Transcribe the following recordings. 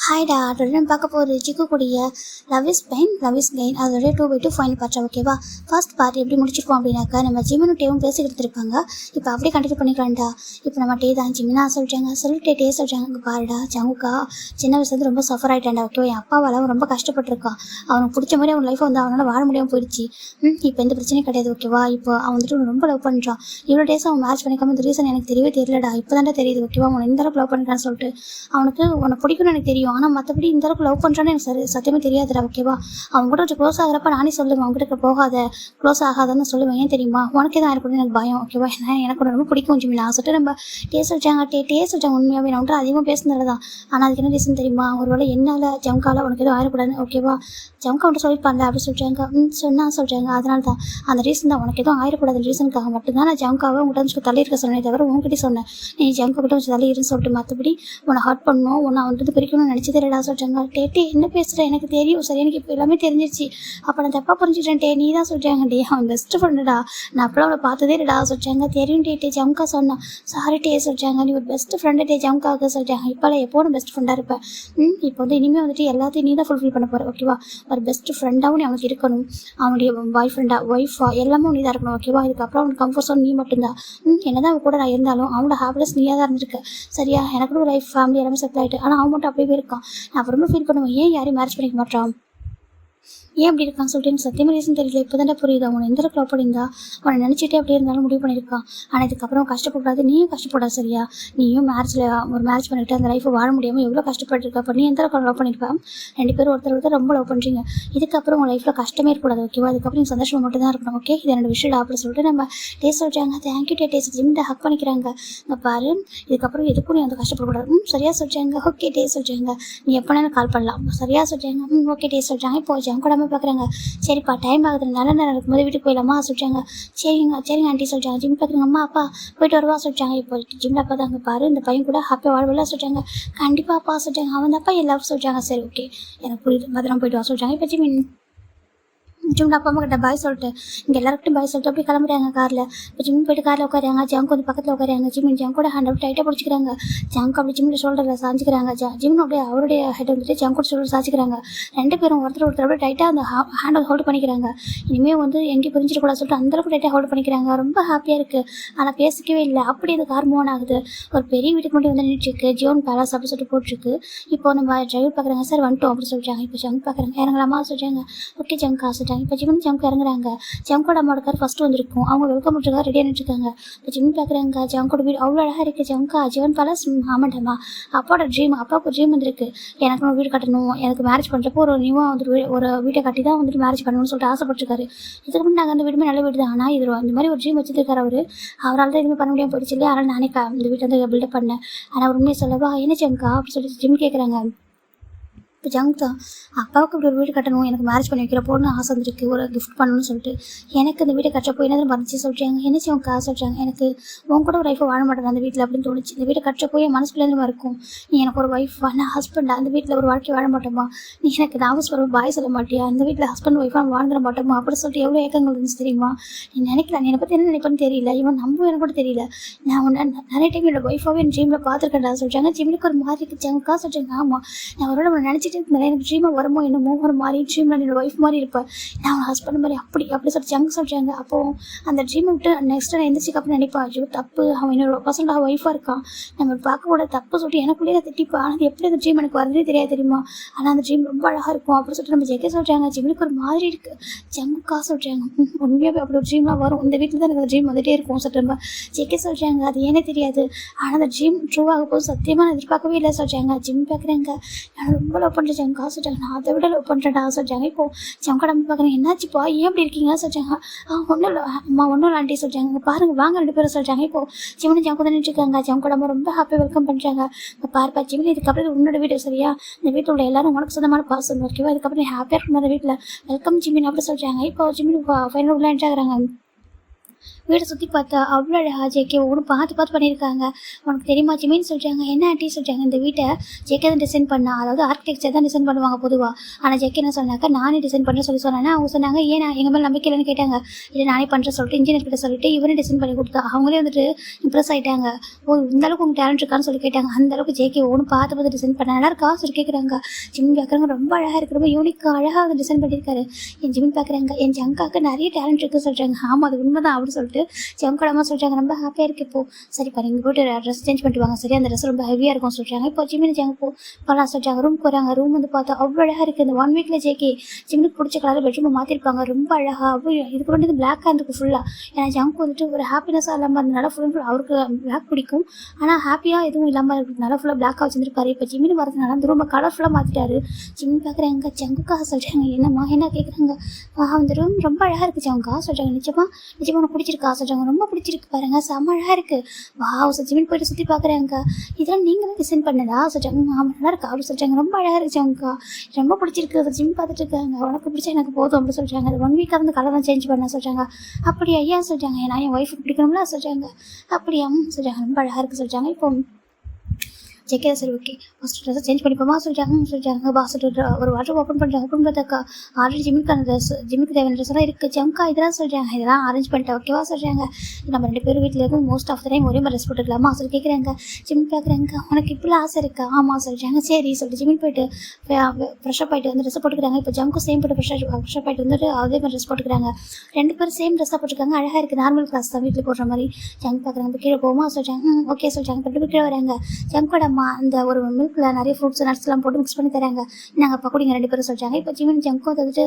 ஹாய்டா, அதுடன் பார்க்க போகிற சிக்குக்கூடிய love is pain love is gain அதோட 2/2 ஃபைனல் பார்ட்ஸ். ஓகேவா? ஃபர்ஸ்ட் பார்ட் எப்படி முடிச்சிருக்கோம் அப்படின்னாக்கா, நம்ம ஜிமினும் டேவும் பேசிக்கிட்டு இருப்பாங்க. இப்போ அப்படியே கண்டினியூ பண்ணிக்கலாம்டா. இப்போ நம்ம டே தான் ஜிமினா சொல்லிட்டாங்க, சொல்லிட்டு டே சொல்லிட்டாங்க, அங்கே பாருடா ஜங்குக்கா சின்ன வயசுலேருந்து ரொம்ப சஃபர் ஆகிட்டான்டா. ஓகேவா? என் அப்பாவால் அவன் ரொம்ப கஷ்டப்பட்டுருக்கான். அவனுக்கு பிடிச்ச மாதிரி அவன் லைஃப் வந்து அவனால் வாழ முடியாமல் போயிடுச்சு. இப்போ எந்த பிரச்சனையும் கிடையாது. ஓகேவா? இப்போ அவன் வந்துட்டு ரொம்ப லவ் பண்ணுறான். இவ்வளோ டேஸ் அவன் மேரேஜ் பண்ணிக்காம இந்த ரீசன் எனக்கு தெரியவே தெரியலடா. இப்போ தான்டா தெரியுது. ஓகேவா? அவன் எந்த அளவுக்கு லவ் பண்ணுறான்னு சொல்லிட்டு அவனுக்கு உன்னை பிடிக்கும்னு எனக்கு தெரியும். ஆனால் மற்றபடி இந்த அளவுக்கு லவ் பண்ணுறான்னு எனக்கு சத்தியமே தெரியாதுடா. ஓகேவா? அவங்க கூட கொஞ்சம் க்ளோஸ் ஆகிறப்ப நானே சொல்லுவேன், அவங்க கிட்ட போகாத, க்ளோஸ் ஆகாதான்னு சொல்லுவேன். ஏன் தெரியுமா? உனக்கே தான் இருக்கணும் எனக்கு பயம். ஓகேவா? ஏன்னா எனக்கு ரொம்ப பிடிக்கும் ஜிமினா சொல்லிட்டு நம்ம டேஸ்ட் வச்சாங்க சொல்லிட்டாங்க. உண்மையாகவே நான் அதிகமாக பேசுனது தான். ஆனால் அதுக்கு என்ன ரீசன் தெரியுமா? ஒருவேளை என்னால் ஜம்கால உனக்கு எதுவும் ஆயிடக்கூடாது. ஓகேவா? ஜம்கா வந்துட்டு சொல்லியிருப்பாங்க அப்படி சொல்லிட்டாங்க. சொல்கிறாங்க. அதனால தான் அந்த ரீசன் தான், உனக்கு எதுவும் ஆயிடக்கூடாது ரீசனுக்காக மட்டும்தான் நான் ஜம்காவை உங்கள்கிட்ட கொஞ்சம் தள்ளி இருக்க சொன்னேன். தவிர உங்ககிட்ட சொன்னேன் நீ ஜம்கா கிட்ட கொஞ்சம் தள்ளி இருன்னு சொல்லிட்டு, மற்றபடி உன்னை ஹர்ட் பண்ணணும், உன்னை வந்துட்டு பிரிக்கணும்னு நினச்சதே இல்லடா சொல்லிட்டாங்க. டே என்ன பேசுகிறேன் எனக்கு தெரியும். சரி, எனக்கு இப்போ எல்லாமே தெரிஞ்சிருச்சு. அப்போ நான் தப்பாக புரிஞ்சுட்டேன். நீ தான் சொல்லிட்டாங்க. அவன் பெஸ்ட் ஃப்ரெண்டுடா, நான் அப்பெல்லாம் அவளை பார்த்ததே இல்லடா சொல்லிட்டாங்க. தெரியும் டே ஜம்கா சொன்னான். சாரி சொல்லிட்டாங்க. நீ ஒரு பெஸ்ட் ஃப்ரெண்டு ஜம்காவுக்கு சொல்லிட்டாங்க. இப்போலாம் எப்போ நான் பெஸ்ட் ஃப்ரெண்டாக இருப்பேன். இப்போ வந்து இனிமேல் வந்துட்டு எல்லாத்தையும் நீ தான் ஃபுல்ஃபில் பண்ண போகிற. ஓகேவா? ஒரு பெஸ்ட் ஃப்ரெண்டாகவும் நீ அவனுக்கு இருக்கணும். அவனுடைய பாய் ஃப்ரெண்டாக ஒய்ஃபா எல்லாமே நீ தான் இருக்கணும். ஓகேவா? இதுக்கப்புறம் அவனுக்கு கம்ஃபர்ட் ஜோன் நீ மட்டும்தான். என்னதான் அவன் கூட நான் இருந்தாலும் அவனோட ஹாப்பினஸ் நீயாக தான் இருந்திருக்க. சரியா? எனக்கு ஒரு லைஃப் ஃபேமிலி எல்லாமே செட்டில் ஆகிட்டு. ஆனால் அவன் மட்டும் அப்படியே இருக்கான். நான் ரொம்ப ஃபீல் பண்ணுவேன், ஏன் யாரையும் மேரேஜ் பண்ணிக்க மாட்டான், ஏன் அப்படி இருக்கான்னு சொல்லிட்டு எனக்கு சத்தியமாக ரீசன் தெரியல. இப்போ தானே புரியுது அவனை எந்த அளவுக்கு லவ் பண்ணியிருந்தா அவனை நினச்சிட்டே அப்படியே இருந்தாலும் முடிவு பண்ணியிருக்கான். ஆனால் இதுக்கப்புறம் கஷ்டப்படாது, நீயும் கஷ்டப்படாது. சரியா? நீயும் ஒரு மேரேஜ் பண்ணிவிட்டு அந்த லைஃப்பை வாழ முடியாமல் எவ்வளோ கஷ்டப்பட்டுருக்க. அப்போ நீ எந்த அளவுக்கு லவ் பண்ணியிருப்பேன். ரெண்டு பேரும் ஒருத்தர் ரொம்ப லவ் பண்ணுறீங்க. இதுக்கப்புறம் உங்கள் லைஃப்பில் கஷ்டமே இருக்கக்கூடாது. ஓகேவா? அதுக்கப்புறம் நீங்கள் சந்தோஷமாக மட்டும் தான் இருக்கணும். ஓகே? இது என்னோட விஷயம் அப்படின்னு சொல்லிட்டு நம்ம டேஸ்ட் சொல்லிட்டாங்க. தேங்க்யூ டேஸ்ட் ஜிம்மிட்ட ஹக் பண்ணிக்கிறாங்க. இங்கே பாரு, இதுக்கப்புறம் எதுக்கும் நீ வந்து கஷ்டப்படக்கூடாது. சரியா சொல்லிட்டாங்க. ஓகே டேஸ்ட் சொல்லிட்டாங்க. நீ எப்போனாலும் கால் பண்ணலாம். சரியா சொல்லிட்டாங்க. ஓகே டேஸ்ட் சொல்லிட்டாங்க. இப்போ ஜம் கூட பார்க்குறாங்க. சரிப்பா, டைம் ஆகுது, நல்ல நேரம் இருக்கும்போது வீட்டுக்கு போயிடலாமா சொல்லிட்டாங்க. சரிங்க ஆண்டி சொல்லிட்டாங்க. ஜிம் பார்க்குறீங்க. அம்மா அப்பா போயிட்டு வருவா சொல்லிட்டாங்க. இப்போ ஜிம்ல அப்பா தாங்க பாரு, இந்த பையன் கூட ஹாப்பியாக வாழ்வெல்லாம் சொல்லிட்டாங்க. கண்டிப்பாக அப்பா சொல்லிட்டாங்க. அவன் அப்பா என் லவ் சொல்லிட்டாங்க. சரி, ஓகே, எனக்கு புரியுது, பத்திரம் போயிட்டு வா சொல்லிட்டாங்க. இப்போ ஜிமின் ஜிம்ல அப்பா அம்மா கிட்ட பாய் சொல்லிட்டு இங்கே எல்லாருக்கிட்டும் பாய் சொல்லிட்டு அப்படி கிளம்புறாங்க காரில். இப்போ ஜிம் போயிட்டு காரில் உட்காராங்க. ஜாங்கு வந்து பக்கத்தில் உட்காராங்க. ஜிம் கூட ஹேண்ட் அப்படி டைட்டாக பிடிச்சிக்கிறாங்க. ஜாங்கு அப்படி ஜிம்மில் ஷோல்டரில் சாஞ்சிக்கிறாங்க. ஜிம்னு அப்படியே அவருடைய ஹெட் வந்துட்டு ஜாங்கோட ஷோல்டர் சாச்சிக்கிறாங்க. ரெண்டு பேரும் ஒருத்தர் அப்படியே டைட்டாக அந்த ஹேண்டை ஹோல்டு பண்ணிக்கிறாங்க. இனிமேல் வந்து எங்கேயும் புரிஞ்சிடக்கூடாது சொல்லிட்டு அந்தளவுக்கு டைட்டாக ஹோல்டு பண்ணிக்கிறாங்க. ரொம்ப ஹாப்பியாக இருக்குது. ஆனால் பேசிக்கவே இல்லை. அப்படி அந்த கார் மூவ் ஆகுது. ஒரு பெரிய வீட்டுக்கு மட்டும் வந்து நின்றுருக்கு. ஜியோன் பேலஸ் அப்படி சொல்லிட்டு போட்டிருக்கு. இப்போ நம்ம டிரைவர் பார்க்குறாங்க. சார் வந்துட்டோம் அப்படி சொல்லிட்டாங்க. இப்போ ஜங்க் பார்க்குறாங்க. இறங்கலாமா சொல்லிட்டாங்க. ஓகே ஜங்கா சொல்லிட்டாங்க. இப்போ ஜம்க்கு இறங்குறாங்க. ஜம்கோட அம்மாவோட கார் ஃபர்ஸ்ட் வந்திருக்கும். அவங்க வெல்கம் பண்ணுறதுக்காக ரெடியாக நின்றுருக்காங்க. இப்போ ஜிம் பார்க்குறாங்க. ஜம்கோட வீடு அவ்வளோ அழகாக இருக்குது. ஜம்கா ஜீவன் பேலஸ் ஆமாண்டம்மா, அப்பாவோட ட்ரீம், அப்பாவுக்கு ட்ரீம் வந்துருக்கு. எனக்கு ஒரு வீடு கட்டணும், எனக்கு மேரேஜ் பண்ணுறப்போ ஒரு நியூவாக வந்துட்டு ஒரு வீட்டை கட்டி தான் வந்துட்டு மேரேஜ் பண்ணணும்னு சொல்லிட்டு ஆசைப்பட்டிருக்காரு. இதுக்கு முன்னாடி நாங்கள் அந்த வீடுமே நல்ல வீடு தான். ஆனால் இது இந்த மாதிரி ஒரு ட்ரீம் வச்சுருக்காரு அவர். அவரால் தான் எதுவுமே பண்ண முடியாமல் போயிடுச்சு இல்லையா? அதனால் நானே இந்த வீட்டை வந்து பில்டப் பண்ணேன். ஆனால் அவர் உண்மையை சொல்லவா என்ன ஜம்கா அப்படி சொல்லிட்டு ஜிம் கேட்குறாங்க. இப்போ ஜங்க் தான் அப்பாவுக்கு இப்படி ஒரு வீடு கட்டணும், எனக்கு மேரேஜ் பண்ணி வைக்கிறப்போன்னு ஆசை வந்துருக்கு, ஒரு கிஃப்ட் பண்ணணும்னு சொல்லிட்டு எனக்கு இந்த வீட்டை கட்டுறப்போ என்ன மறைச்சி சொல்கிறாங்க. என்ன அவங்க காசு சொல்கிறாங்க. எனக்கு உன் கூட ஒரு லைஃபை வாழ மாட்டேன் அந்த வீட்டில் அப்படின்னு தோணுச்சு. இந்த வீட்டை கட்டுறப்போ என் மனசுக்குள்ளேருந்து இருக்கும், நீ எனக்கு ஒரு ஒய்ஃபா, நான் ஹஸ்பண்டா, அந்த வீட்டில் ஒரு வாழ்க்கை வாழ மாட்டோமா, நீ எனக்கு நாவஸ் வரும் பாய் சொல்ல மாட்டியா, அந்த வீட்டில் ஹஸ்பண்ட் ஒய்ஃபாக வாழ்ந்துட மாட்டோமா அப்படி சொல்லிட்டு எவ்வளோ ஏக்கங்கள் இருந்துச்சு தெரியுமா? நீ நினைக்கலாம், நீ என்னை பற்றி என்ன நினைப்பேன்னு தெரியல, இவன் நம்பும் எனக்கு கூட தெரியல. நான் உன்னை நிறைய டைம் என்னோட ஒய்ஃபாகவே என் ட்ரீமில் பார்த்துருக்கேன்டா சொல்கிறாங்க. ஜிம்முக்கு ஒரு மாதிரி இருக்குது. ஜங்கா சொல்கிறாங்க. ஆமாம், நான் அவரோட உன்னை நினச்சிட்டு இருந்தேன், எனக்கு ட்ரீமாக வருமோ என்னமோ ஒரு மாதிரி ட்ரீமில் என்னோட ஒய்ஃப் மாதிரி இருப்பேன், நான் அவன் ஹஸ்பண்ட் மாதிரி அப்படி சொல்லி ஜங்க் சொல்கிறாங்க. அப்போது அந்த ட்ரீமை விட்டு நெக்ஸ்ட் நான் எந்திரிச்சிக்கு அப்புறம் நினைப்பேன், ஐயோ தப்பு, அவன் என்னோட பசங்களோட ஒய்ஃபாக இருக்கான், நம்ம பார்க்க கூட தப்பு சொல்லிட்டு எனக்குள்ளேயே திட்டிப்பேன். ஆனால் எப்படி அந்த ட்ரீம் எனக்கு வரதே தெரியாது தெரியுமா? ஆனால் அந்த ட்ரீம் ரொம்ப அழகாக இருக்கும் அப்படி சொல்லிட்டு நம்ம ஜெகே சொல்கிறாங்க. ஜிம்முக்கு ஒரு மாதிரி இருக்குது. ஜங்குக்கா சொல்கிறாங்க. உண்மையாகவே அப்படி ஒரு ட்ரீம்லாம் வரும், இந்த வீட்டில் தான் எனக்கு அந்த ட்ரீம் வந்துகிட்டே இருக்கும் சொல்லிட்டு நம்ம ஜெகே சொல்கிறாங்க. அது ஏனே தெரியாது, ஆனால் அந்த ட்ரீம் ட்ரூ ஆக போது சத்தியமாக நான் எதிர்பார்க்கவே இல்லை சொல்கிறாங்க. ஜிம் பார்க்குறேங்க. நான் ரொம்ப லவ் பண்ணுறேன் ஜங்கா சொல்கிறாங்க. நான் அதை விட லவ் பண்ணுறேன்டா சொல்கிறாங்க. இப்போது ஜங்கோட அம்மா பார்க்குறேன். என்னாச்சுப்பா, ஏன் அப்படி இருக்கீங்க சொல்கிறாங்க. ஒன்றும் இல்லை அம்மா, ஒன்றும் இல்லை ஆண்டி சொல்கிறாங்க. பாருங்கள் வாங்க ரெண்டு பேரும் சொல்கிறாங்க. இப்போது ஜிம்னு ஜங்கோ தான் நின்றுருக்காங்க. ஜங்கோட அம்மா ரொம்ப ஹாப்பியாக வெல்கம் பண்ணுறாங்க. இப்போ பாருப்பா ஜிம்னு, இதுக்கப்புறம் உன்னோட வீடு சரியா, இந்த வீட்டில் உள்ள எல்லாரும் உனக்கு சொந்தமான பாசம் ஓகேவா, இதுக்கப்புறம் நீ ஹாப்பியாக இருக்கணும் அந்த வீட்டில், வெல்கம் ஜிமின் அப்படி சொல்கிறாங்க. இப்போ ஜிமின் ஃபைனல் உள்ள என்ட்ராகிறாங்க. வீடை சுற்றி பார்த்தா அவ்வளோ அழகா ஜேகே ஒன்று பார்த்து பார்த்து பண்ணியிருக்காங்க. உனக்கு தெரியுமா ஜிமின்னு சொல்கிறாங்க. என்ன ஆண்டி சொல்கிறாங்க, இந்த வீட்டை ஜேகே தான் டிசைன் பண்ணா, அதாவது ஆர்கிடெக்சர் தான் டிசைன் பண்ணுவாங்க பொதுவாக. ஆனால் ஜேகே என்ன சொன்னாக்கா நானே டிசைன் பண்ணுறேன் சொல்லி சொன்னேன்னா அவங்க சொன்னாங்க ஏன்னா எங்கள் மேலே நம்பிக்கை இல்லைன்னு கேட்டாங்க. இல்லை நானே பண்ணுறேன் சொல்லிட்டு இன்ஜினியர் கிட்ட சொல்லிட்டு இவரே டிசைன் பண்ணி கொடுத்தா. அவங்களே வந்துட்டு இம்ப்ரெஸ் ஆகிட்டாங்க. ஓ இந்த அளவுக்கு உங்கள் டேலண்ட் இருக்கான்னு சொல்லி கேட்டாங்க. அந்த அளவுக்கு ஜேகே ஒன்று பார்த்து பார்த்து டிசைன் பண்ண நல்லா இருக்கா சொல்லி கேட்குறாங்க. ஜிமின் பார்க்குறாங்க ரொம்ப அழகாக இருக்குது, ரொம்ப யூனிக்காக அழகாக வந்து டிசைன் பண்ணியிருக்காரு. என் ஜிமின் பார்க்குறாங்க என் ஜங்காவுக்கு நிறைய டேலண்ட் இருக்குன்னு சொல்கிறாங்க. ஆமாம் அது உண்மை தான் அப்படின்னு சொல்லிட்டு ஜங்கோடமா சொல்கிறாங்க. ரொம்ப ஹாப்பியாக இருக்குது இப்போது. சரிப்பா நீங்கள் போய்ட்டு ட்ரெஸ் சேஞ்ச் பண்ணிட்டு வாங்க. சரி அந்த ட்ரெஸ் ரொம்ப ஹெவியாக இருக்கும் சொல்கிறாங்க. இப்போ ஜிமின் ஜங்க போகலாம் சொல்கிறாங்க. ரூம் போகிறாங்க. ரூம் வந்து பார்த்தா அவ்வளோ அழகாக இருக்குது. இந்த 1 வீக்கில் ஜேகே ஜிமினுக்கு பிடிச்ச கலர் பெட்ரூம் மாற்றிருப்பாங்க. ரொம்ப அழகாக அவ்வளோ இதுக்கு வந்து பிளாக்காக இருந்துக்கும் ஃபுல்லாக. ஏன்னா ஜங்க் வந்துட்டு ஒரு ஹாப்பினஸாக இல்லாமல் இருந்தனால ஃபுல் அவருக்கு பிளாக் பிடிக்கும். ஆனால் ஹாப்பியாக எதுவும் இல்லாமல் இருக்கிறதுனால ஃபுல்லாக பிளாக்காக வச்சுருப்பாரு. இப்போ ஜிமின் வரதுனால அந்த ரூமை கலர்ஃபுல்லாக மாற்றிட்டாரு. ஜிமின் பார்க்குறாங்க ஜங்குக்காக சொல்கிறாங்க. என்னம்மா என்ன கேட்குறாங்க. அந்த ரூம் ரொம்ப அழகாக இருக்குது ஜங்கா சொல்கிறாங்க. நிஜமாக உனக்கு பிடிச்சிருக்கா சொல்கிறாங்க. ரொம்ப பிடிச்சிருக்கு பாருங்க, செம்ம அழகாக இருக்குது. வாவ் ஜிமின் போய்ட்டு சுற்றி பார்க்குறாங்க. இதெல்லாம் நீங்களும் டிசைன் பண்ணதா சொல்கிறாங்க. ஆமாம் நல்லா இருக்கா அப்படி சொல்கிறாங்க. ரொம்ப அழகாக இருக்குது ஜங்கா, ரொம்ப பிடிச்சிருக்கு. ஜிம் பார்த்துட்டு இருக்காங்க. உனக்கு பிடிச்சா எனக்கு போதும் அப்படி சொல்கிறாங்க. அது 1 வீக்காக வந்து கலர்லாம் சேஞ்ச் பண்ண சொல்கிறாங்க. அப்படியா ஐயா சொல்கிறாங்க. நான் என் ஒய்ஃபுக்கு பிடிக்கணும்ல சொல்கிறாங்க. அப்படியா சொல்கிறாங்க. ரொம்ப அழகாக இருக்குது சொல்கிறாங்க. இப்போ ஜேகே சரி ஓகே ஃபஸ்ட் ட்ரெஸ்ஸை சேஞ்ச் பண்ணிப்போமா சொல்லிட்டாங்க. பாஸ் ஒரு வாட்டர் ஓப்பன் பண்ணுறாங்க. ஓப்பன் பார்த்தாக்கா ஆல்ரெடி ஜிம்முக்கான ட்ரெஸ் ஜிம்முக்கு தேவையான ட்ரெஸ் எல்லாம் இருக்குது. ஜம்கா இதெல்லாம் சொல்கிறாங்க. இதெல்லாம் அரேஞ்ச் பண்ணிட்டேன் ஓகேவா சொல்கிறாங்க. நம்ம 2 பேரும் வீட்டில் இருக்கும் மோஸ்ட் ஆஃப் த டைம் ஒரே மாதிரி ட்ரெஸ் போட்டுக்கலாமா சொல்லி கேட்குறாங்க. ஜிம் பார்க்குறாங்க. உனக்கு இப்படிலாம் ஆசை இருக்கா. ஆமாம் சொல்கிறாங்க. சரி சொல்லிட்டு ஜிம்மின் போயிட்டு ஃப்ரெஷ்ஷப் ஆகிட்டு வந்து ட்ரெஸ் போட்டுக்கிறாங்க. இப்போ ஜம்க்கு சேம் போட்டு ஃப்ரெஷ்ஷப் ஆகிட்டு வந்துட்டு அதே மாதிரி ட்ரெஸ் போட்டுக்கிறாங்க. 2 பேரும் சேம் ட்ரெஸ்ஸாக போட்டுருக்காங்க. அழகாக இருக்குது. நார்மல் கிளாஸ் தான் வீட்டில் போடுற மாதிரி. ஜங்க் பார்க்குறாங்க. கீழே போமா சொல்கிறாங்க. ஓகே சொல்கிறாங்க. போட்டு கீழே வராங்க. ஜம்கோட அந்த ஒரு மில்கில் நிறைய ஃப்ரூட்ஸ் நட்ஸ்லாம் போட்டு மிக்ஸ் பண்ணி தராங்க. நாங்கள் அப்போ குடிங்க 2 பேரும் சொல்கிறாங்க. இப்போ ஜிமின் ஜங்க்கும் வந்துட்டு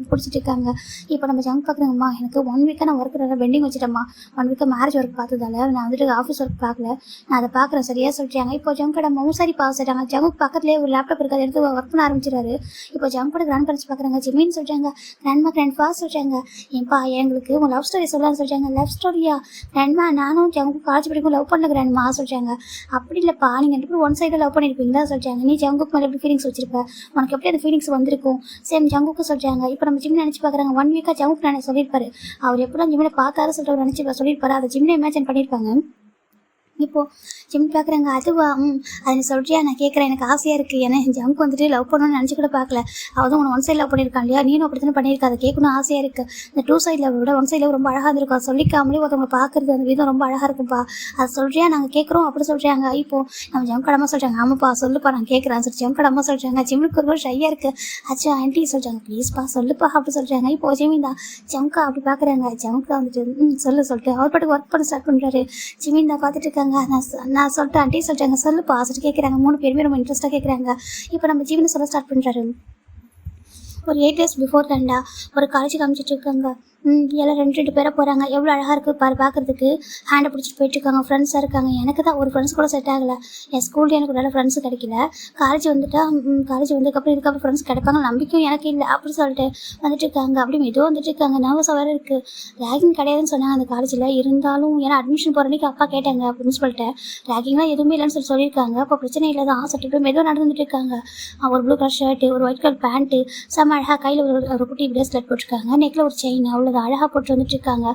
பிடிச்சிட்டு இருக்காங்க. இப்போ நம்ம ஜங்க் பார்க்குறோங்கம்மா எனக்கு 1 வீக்காக நான் ஒர்க் பெண்டிங் வச்சுட்டேம்மா. 1 வீக்காக மேரேஜ் ஒர்க் பார்த்ததால நான் வந்துட்டு ஆஃபீஸ் ஒர்க் பார்க்கல, நான் அதை பார்க்குறேன் சரியா சொல்கிறாங்க. இப்போ ஜங்கோட மவுசாரி சொல்கிறாங்க. ஜங்குக்கு பக்கத்துலேயே ஒரு லேப்டாப் இருக்காது எடுத்து ஒர்க் பண்ண ஆரம்பிச்சிடாரு. இப்போ ஜங்கோட கிராண்ட் பேரண்ட்ஸ் பார்க்குறாங்க. ஜிமின் சொல்கிறாங்க. கிராண்ட்மா சொல்கிறாங்க. ஏன்பா எங்களுக்கு உங்கள் லவ் ஸ்டோரி சொல்லலாம்னு சொல்கிறாங்க. லவ் ஸ்டோரியா கிராண்ட்மா, நானும் ஜங்கு காலேஜ் படிக்கும் லவ் பண்ண கிராண்ட்மா சொல்கிறாங்க. அப்படி இல்லைப்பா நீங்கள் 2 பேரும் ஒன் சைடில் லவ் பண்ணியிருப்பீங்களா சொல்கிறாங்க. நீ ஜங்குக்கு மேலே எப்படி ஃபீலிங்ஸ் வச்சிருப்ப, உனக்கு எப்படி அந்த ஃபீலிங்ஸ் வந்திருக்கும் சேம் ஜங்குக்கு சொல்கிறாங்க. இப்போ நம்ம ஜிம்மில் நினச்சி பார்க்குறாங்க. 1 வீக்காக ஜங்குக்கு நான் சொல்லியிருப்பாரு. அவர் எப்படிலாம் ஜிம்மில் பார்த்தாரு சொல்லிட்டு நினச்சி சொல்லியிருப்பாரு. அதை ஜிம்மில் இமேஜின் பண்ணியிருப்பாங்க. இப்போது ஜிம் பார்க்குறாங்க. அதுவா அதை நீ சொல்கிறியா, நான் கேட்குறேன், எனக்கு ஆசையாக இருக்குது. ஏன்னா என் ஜம்க்கு வந்துட்டு லவ் பண்ணணும்னு நினச்சி கூட பார்க்கல. அவள் தான் உன்னை 1 சைட் லவ் பண்ணியிருக்கான் இல்லையா, நீனும் அப்படி தானே பண்ணியிருக்க, அதை கேட்கணும் ஆசையாக இருக்குது. இந்த 2 சைடில் விட 1 சைடில் ரொம்ப அழகாக இருந்திருக்கும். அதை சொல்லிக்காமலே ஒருத்தவங்க பார்க்குறது அந்த விதம் ரொம்ப அழகாக இருக்கும்ப்பா, அதை சொல்கிறியா, நாங்கள் கேட்குறோம் அப்படி சொல்கிறாங்க. இப்போது நம்ம ஜம்கடமாக சொல்கிறாங்க. ஆமாப்பா சொல்லுப்பா நான் கேட்குறேன் சொல்லி ஜம்கடமாக சொல்கிறாங்க. ஜிம்முக்கு ஒரு ஷையாக இருக்குது. அச்சா ஆண்டி சொல்கிறாங்க. ப்ளீஸ்ப்பா சொல்லுப்பா அப்படி சொல்கிறாங்க. இப்போது ஜிமின் தான் ஜம்கா அப்படி பார்க்குறாங்க. ஜம்கா வந்துட்டு சொல்லிட்டு அவர் பாட்டுக்கு ஒர்க் பண்ண ஸ்டார்ட் பண்ணுறாரு. ஜிமின் தான் பார்த்துட்டு இருக்காங்க. நான் சொல்லிட்டு ஆண்டி சொல்கிறாங்க. சொல்லுப்பா சொல்லிட்டு கேட்குறாங்க. 3 பேருமே ரொம்ப இன்ட்ரெஸ்ட்டாக கேட்குறாங்க. இப்போ நம்ம ஜீவனை சொல்ல ஸ்டார்ட் பண்ணுறாரு. ஒரு 8 days பிஃபோர் தாண்டா ஒரு காலேஜுக்கு காமிச்சிட்டு இருக்காங்க. எல்லாம் 2 பேராக போகிறாங்க. எவ்வளோ அழகாக இருக்குது பாரு பார்க்குறதுக்கு. ஹேண்டை பிடிச்சிட்டு போயிட்டுருக்காங்க. ஃப்ரெண்ட்ஸாக இருக்காங்க. எனக்கு தான் ஒரு ஃப்ரெண்ட்ஸ் கூட செட் ஆகலை. என் ஸ்கூலில் எனக்கு நல்ல ஃப்ரெண்ட்ஸு கிடைக்கல. காலேஜ் வந்ததுக்கப்புறம் இதுக்கப்புறம் ஃப்ரெண்ட்ஸ் கிடைப்பாங்க நம்பிக்கையும் எனக்கு இல்லை அப்படி சொல்லிட்டு வந்துட்டு இருக்காங்க. அப்படி மெதுவாக வந்துட்டு இருக்காங்க. நர்வஸாக வேறு இருக்குது. ரேகிங் கிடையாதுன்னு சொன்னாங்க அந்த காலேஜில். இருந்தாலும் ஏன்னா அட்மிஷன் போகிற அன்றைக்கி அப்பா கேட்டாங்க பிரின்ஸ்பல்கிட்ட. ரேகிங்லாம் எதுவுமே இல்லைன்னு சொல்லியிருக்காங்க. அப்போ பிரச்சனை இல்லை தான் சொல்லிட்டு மெதுவாக நடந்துட்டு இருக்காங்க. ஒரு ப்ளூ கலர் ஷர்ட்டு, ஒரு ஒயிட் கலர் பேண்ட்டு, செம்ம அழகாக கையில் ஒரு குட்டி பிரேஸ்லெட் போட்டிருக்காங்க. நெக்கில் ஒரு செயின், அவ்வளோ அழகாக போட்டு வந்துட்டு இருக்காங்க.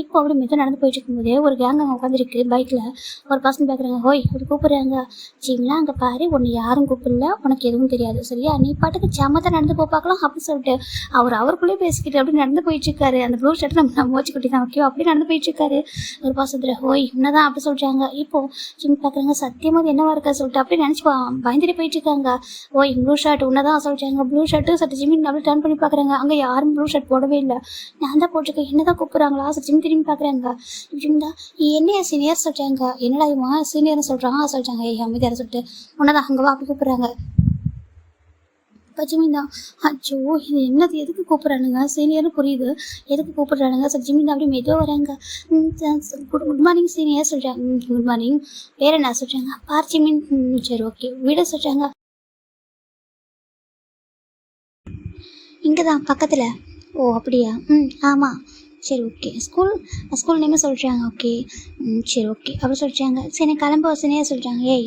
இப்போ அப்படி மெதுவாக நடந்து போயிட்டு இருக்கும்போதே ஒரு கேங் அங்கே உட்காந்துருக்கு பைக்கில். ஒரு பர்சன் பார்க்குறாங்க. ஹோய் அப்படி கூப்பிட்றாங்க. ஜிம்லாம் அங்கே பாரு, உன்னை யாரும் கூப்பிடல, உனக்கு எதுவும் தெரியாது சரியா, நீ பாட்டுக்கு சமத்தான் நடந்து பார்க்கலாம் அப்படி சொல்லிட்டு அவருக்குள்ளேயே பேசிக்கிட்டு அப்படி நடந்து போயிட்டுருக்காரு. அந்த ப்ளூ ஷர்ட் நம்ம மோச்சு குட்டி தான் ஓகே அப்படி நடந்து போயிட்டுருக்காரு. ஒரு பாசத்தில் ஹோய் என்னதான் அப்படி சொல்கிறாங்க. இப்போது ஜிம் பார்க்குறாங்க. சத்தியமாக என்னவா இருக்கா சொல்லிட்டு அப்படி நினச்சி பயந்துட்டு போயிட்டுருக்காங்க. ஓய் ப்ளூ ஷர்ட் உன்னதான் சொல்கிறாங்க. ப்ளூ ஷர்ட்டு சட்டு ஜிம்மின் அப்படி டர்ன் பண்ணி பார்க்குறாங்க. அங்கே யாரும் ப்ளூ ஷர்ட் போடவே இல்லை. நான் தான் போட்டிருக்கேன், என்னதான் கூப்பிட்றாங்களா ஜிம் திரும்பி பார்க்குறாங்க. ஜிம் தான் என்னையா சீனியர் சொல்கிறாங்க. என்னடா இவன் சீனியர்னு சொல்கிறாங்க சொல்கிறாங்க. அமைதியாக சொல்லிட்டு உன்னதான் அங்கே வா அப்படி கூப்பிட்றாங்க. இப்போ ஜிமின் தான் அச்சோ இது என்னது எதுக்கு கூப்பிட்றானுங்க, சீனியர்னு புரியுது எதுக்கு கூப்பிட்றானுங்க. சார் ஜிமின் தான் அப்படி மெதுவாக வராங்க. குட் மார்னிங் சீனியர் சொல்கிறாங்க. குட் மார்னிங் வேறு என்ன சொல்கிறாங்க. பார் ஜிமின் சரி ஓகே வீட சொல்கிறாங்க. இங்கே தான் பக்கத்தில். ஓ அப்படியா ஆமாம் சரி ஓகே. ஸ்கூல் ஸ்கூல் நேமே சொல்லிட்டாங்க. ஓகே. சரி ஓகே. அப்படி சொல்லிட்டாங்க. சரி நான் கிளம்ப சீனியர் சொல்லிட்டாங்க. ஏய்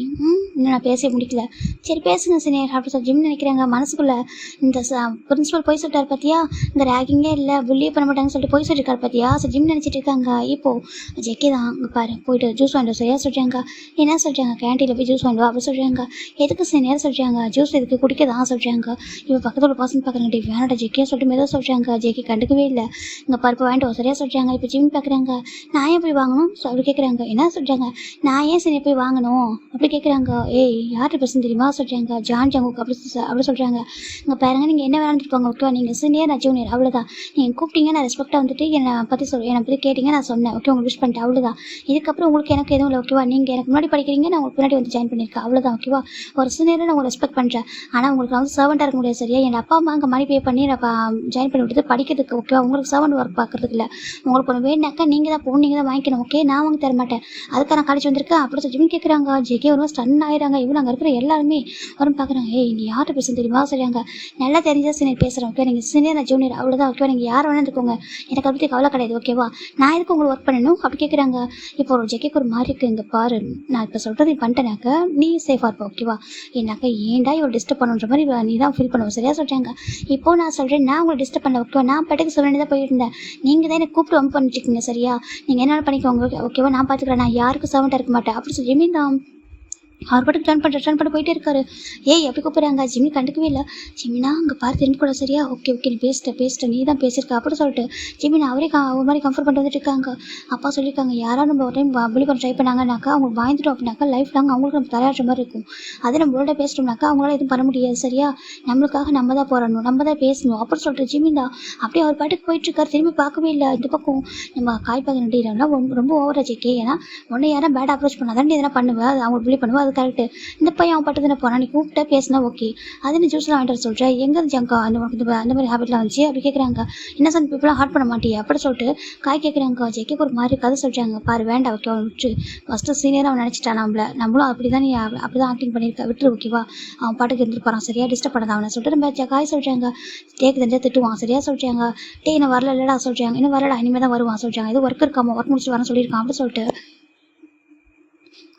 இன்னும் நான் பேச முடிக்கல. சரி பேசுங்க சீனியர் அப்படி சொல்லி ஜிம் நினைக்கிறாங்க மனசுக்குள்ளே. இந்த பிரின்ஸிபல் போய் சொல்லிட்டார் பார்த்தியா, இந்த ரேகிங்கே இல்லை புள்ளியே பண்ண மாட்டாங்கன்னு சொல்லிட்டு போய் சொல்லியிருக்காரு பார்த்தியா. சரி ஜிம் நினச்சிட்டு இருக்காங்க. இப்போது ஜெக்கே தான் அங்கே பாரு போயிட்டு ஜூஸ் வாங்கிட்டு சரியா சொல்லிட்டாங்க. என்ன சொல்லிட்டாங்க, கேன்டீனில் போய் ஜூஸ் வாங்கிட்டு அப்படி சொல்கிறாங்க. எதுக்கு சீனியர் சொல்லிட்டாங்க, ஜூஸ் எதுக்கு குடிக்க தான் சொல்கிறாங்க. இப்போ பக்கத்தில் பர்சன் பார்க்குறாங்க. டே வேணாடா ஜெக்கே சொல்லிட்டு மெதுவாக சொல்கிறாங்க. ஜெக்கே கண்டுக்கவே இல்லை. இங்கே பருப்பு வாங்கிட்டு சரியாக சொல்கிறாங்க. இப்போ ஜிம் பார்க்குறாங்க. நான் ஏன் போய் வாங்கணும் அப்படி கேட்குறாங்க. என்ன சொல்கிறாங்க, நான் ஏன் சரி போய் வாங்கணும் அப்படி கேட்குறாங்க. ஏய் யார்கிட்ட பேசுன்னு தெரியுமா சொல்கிறாங்க. ஜான் ஜங்குக்கு அப்படி சொல்கிறாங்க. இங்கே பாருங்க நீங்கள் என்ன வேணான்னு இருப்பாங்க ஓகேவா, நீங்கள் சீனியர் நான் ஜூனியர் அவ்வளோதான். நீங்கள் கூப்பிட்டீங்க நான் ரெஸ்பெக்டாக வந்துட்டு என்னை பற்றி கேட்டிங்க நான் சொன்னேன் ஓகே உங்களுக்கு விஷ் பண்ணிட்டேன் அவ்வளோதான். இதுக்கப்புறம் உங்களுக்கு எனக்கு எதுவும் இல்லை ஓகேவா. நீங்கள் எனக்கு முன்னாடி படிக்கிறீங்க நான் உங்களுக்கு முன்னாடி வந்து ஜாயின் பண்ணியிருக்கேன் அவ்வளோதான் ஓகேவா. ஒரு சீனியரை நான் உங்களுக்கு ரெஸ்பெக்ட் பண்ணுறேன். ஆனால் உங்களுக்கு வந்து சர்வெண்ட்டாக இருக்க முடியாது சரியா. என் அப்பா அம்மா அங்கே மணி பே பண்ணி நான் ஜாயின் பண்ணி விட்டுட்டு படிக்கிறதுக்கு ஓகேவா. உங்களுக்கு சர்வெண்ட் ஒர்க் பார்க்குறதுக்கு இல்லை. உங்களுக்கு ஒன்று வேணுனாக்கா நீங்கள் தான் போகணும், நீங்கள் தான் வாங்கிக்கணும் ஓகே. நான் வாங்கி தர மாட்டேன். அதுக்காக நான் காலேஜ் வந்திருக்கேன் அப்படி சொல்லி ஜிம் கேட்குறாங்க. ஜெகே ஒரு ஸ்டன் ஆயிடுறாங்க. இவ்வளோ அங்கே இருக்கிற எல்லாருமே வரும் பார்க்குறாங்க. ஏய் நீ யார்கிட்ட பேச தெரியுமா சொல்கிறாங்க. நல்லா தெரிஞ்சா சீனியர் பேசுகிறேன் ஓகே. நீங்கள் சீனியர் நான் ஜூனியர் அவ்வளோதான் ஓகேவா. நீங்கள் யார் வேணா இருக்கோங்க, எனக்கு அதை பற்றி கவலை கிடையாது ஓகேவா. நான் எதுக்கு உங்களுக்கு ஒர்க் பண்ணணும் அப்படி கேட்குறாங்க. இப்போ ஒரு ஜெகேக்கு ஒரு மாதிரி இருக்குது. இங்கே பாரு நான் இப்போ சொல்கிறது நீ பண்ணிட்டேனாக்கா நீ சேஃபாக இருப்ப ஓகேவா. என்னாக்கா ஏன்டா இவ்வளோ டிஸ்டர்ப் பண்ணுன்ற மாதிரி நீ தான் ஃபீல் பண்ணுவோம் சரியா சொல்கிறாங்க. இப்போது நான் சொல்கிறேன் நான் உங்களை டிஸ்டர்ப் பண்ண ஓகேவா. நான் பாட்டுக்கு சொல்ல வேண்டியதாக போயிருந்தேன். நீங்கள் தான் எனக்கு கூப்பிட்டு வம்பு பண்ணிட்டுருக்கீங்க சரியா. நீங்கள் என்ன பண்ணிக்கோங்க ஓகேவா. நான் பார்த்துக்கிறேன். நான் யாருக்கும் சர்வெண்ட்டாக இருக்க மாட்டேன் அப்படி சொல்லி ஜிம்மி தான் அவர் பாட்டுக்கு டர்ன் பண்ண போயிட்டே இருக்காரு. ஏய் எப்படி கூப்பிட்றாங்க. ஜிம்மி கண்டுக்கவே இல்லை. ஜிம்மினா அங்கே பார்த்து திரும்பி கூட சரியா ஓகே நீ பேசிட்ட நீ தான் பேசியிருக்க அப்படி சொல்லிட்டு ஜிம்மினா அவரே ஒரு மாதிரி கம்ஃபர்ட் பண்ணிட்டு வந்துட்டு இருக்காங்க. அப்பா சொல்லியிருக்காங்க யாராவது நம்ம ஒரு டைம் புலி பண்ண ட்ரை பண்ணாங்கனாக்கா அவங்களுக்கு வாங்கிட்டோம் அப்படின்னாக்கா லைஃப் லாங் அவங்களுக்கு நம்ம தயாரிச்ச மாதிரி இருக்கும். அதே நம்மளோட பேசிட்டோம்னாக்கா அவங்களால எதுவும் பண்ண முடியாது சரியா. நம்மளுக்காக நம்ம தான் போராடணும், நம்ம தான் பேசணும் அப்படி சொல்லிட்டு ஜிம்மி தான் அப்படியே அவர் பாட்டுக்கு போயிட்டுருக்காரு. திரும்பி பார்க்கவே இல்லை. இந்த பக்கம் நம்ம காய்ப்பாக நடிகிறோம்னா ரொம்ப ஓவரா ஜெக்கே. ஏன்னா ஒன்று யாரும் பேட் அப்ரோச் பண்ணாதான் நீ எதனா பண்ணுவேன், அது அவங்க புலி பண்ணுவேன், அது கரெக்டு. இந்த பையன் அவன் பட்டு தானே போனான், நீ கூப்பிட்டா பேசினா ஓகே. அது நீ ஜூஸ்லாம் வாங்கிட்டு சொல்கிறேன் எங்கே ஜங்கா அந்த மாதிரி ஹேபிட்லாம் வந்துச்சு அப்படி கேட்குறாங்க. இன்னசென்ட் பீப்புளாக ஹார்ட் பண்ண மாட்டியே அப்படி சொல்லிட்டு காய் கேட்குறாங்க. ஜெக்கேக்கு ஒரு மாதிரி கதை சொல்கிறாங்க. பாரு வேண்டாம் ஓகே அவன் விட்டு ஃபஸ்ட்டு சீனியராக அவன் நினச்சிட்டான் நம்மளும் அப்படி தான் நீ அப்படி தான் ஆக்டிங் பண்ணியிருக்க விட்டுரு ஓகேவா. அவன் பாட்டுக்கு இருந்துட்டு போகிறான் சரியா. டிஸ்டர்ப் பண்ணதான் அவனை சொல்லிட்டு நம்ம காய் சொல்கிறாங்க. டேக்கு தெரிஞ்சால் திட்டுவான் சரியா சொல்கிறாங்க. டே இன்னும் வரல இல்லடா சொல்கிறாங்க. இன்னும் வரலடா இனிமேல் தான் வருவான் சொல்கிறாங்க. இது ஒர்க் இருக்காமல் ஒர்க் முடிச்சு வரேன் சொல்லியிருக்கான் அப்படி சொல்லிட்டு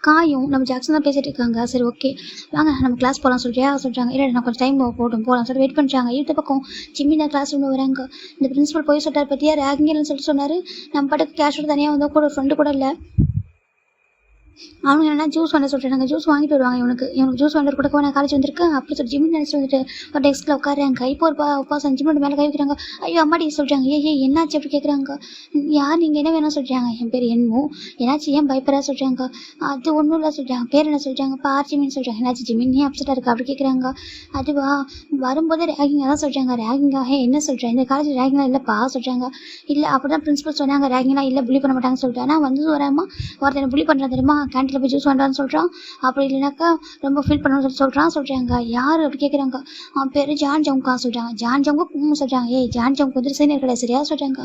காயும் நம்ம ஜாக்சன் தான் பேசிகிட்டு இருக்காங்க. சரி ஓகே வாங்க நம்ம கிளாஸ் போகலாம் சொல்கிறாங்க. இல்லை நான் கொஞ்சம் டைம் போகலாம் சொல்லி வெயிட் பண்ணுறாங்க. இந்த பக்கம் ஜிம்மி தான் கிளாஸ் ரூமில் வராங்க. இந்த பிரின்சிபல் போய் சொல்லிட்டார் பற்றியா ரேகிங்னு சொல்லிட்டு சொன்னார். நம்ம பாட்டுக்கு கேஷோட தனியாக வந்தால் கூட ஒரு ஃப்ரெண்டு கூட இல்லை. அவங்க என்ன ஜூஸ் வாங்க சொல்கிறாங்க. ஜூஸ் வாங்கிட்டு வருவாங்க. இவனுக்கு ஜூஸ் வாங்கிட்டு கூட நான் காலேஜ் வந்திருக்கேன் அப்படி சொல்லி ஜிம்மி நினச்சிட்டு வந்துட்டு ஒரு டெஸ்கில் உட்காராங்க. இப்போ ஒரு பாசம் ஜிம்மோட மேலே கை வைக்கிறாங்க. ஐயோ அம்மாடி சொல்கிறாங்க. என்னாச்சு அப்படி கேட்குறாங்க. யார் நீங்கள் என்ன வேணும் சொல்கிறாங்க. என் பேர் என்னமோ என்னாச்சு ஏன் பயப்படா சொல்கிறாங்க. அது ஒன்றும் இல்லை சொல்கிறாங்க. பேர் என்ன சொல்கிறாங்க. பார் ஜிமின்னு சொல்கிறாங்க. என்னாச்சு ஜிம்மி நீ அப்செட்டாக இருக்கா அப்படி கேட்குறாங்க. அதுவா வரும்போதே ரேகிங்காக தான் சொல்கிறாங்க. ரேகிங்காக என்ன சொல்கிறேன் இந்த காலேஜ் ரேகிங்லாம் இல்லைப்பா சொல்கிறாங்க. இல்லை அப்படி தான் பிரின்சிபல் சொன்னாங்க ரேகிங்லாம் இல்லை புலி பண்ண மாட்டாங்கன்னு சொல்லிட்டு. ஆனால் வந்து வராமல் ஒருத்தனை புலி பண்ணுறது தெரியுமா. கேன்டீனில் போய் ஜூஸ் வேண்டான்னு சொல்கிறான். அப்படி இல்லைனாக்கா ரொம்ப ஃபீல் பண்ணணும்னு சொல்கிறாங்க. யார் அப்படி கேட்குறாங்க. அவன் பேர் ஜான் ஜவுங்கா சொல்கிறாங்க. ஜான் ஜவுங்க சொல்கிறாங்க. ஜான் ஜவுங்க வந்து சீனியர் கிடையாது சரியா சொல்கிறாங்க.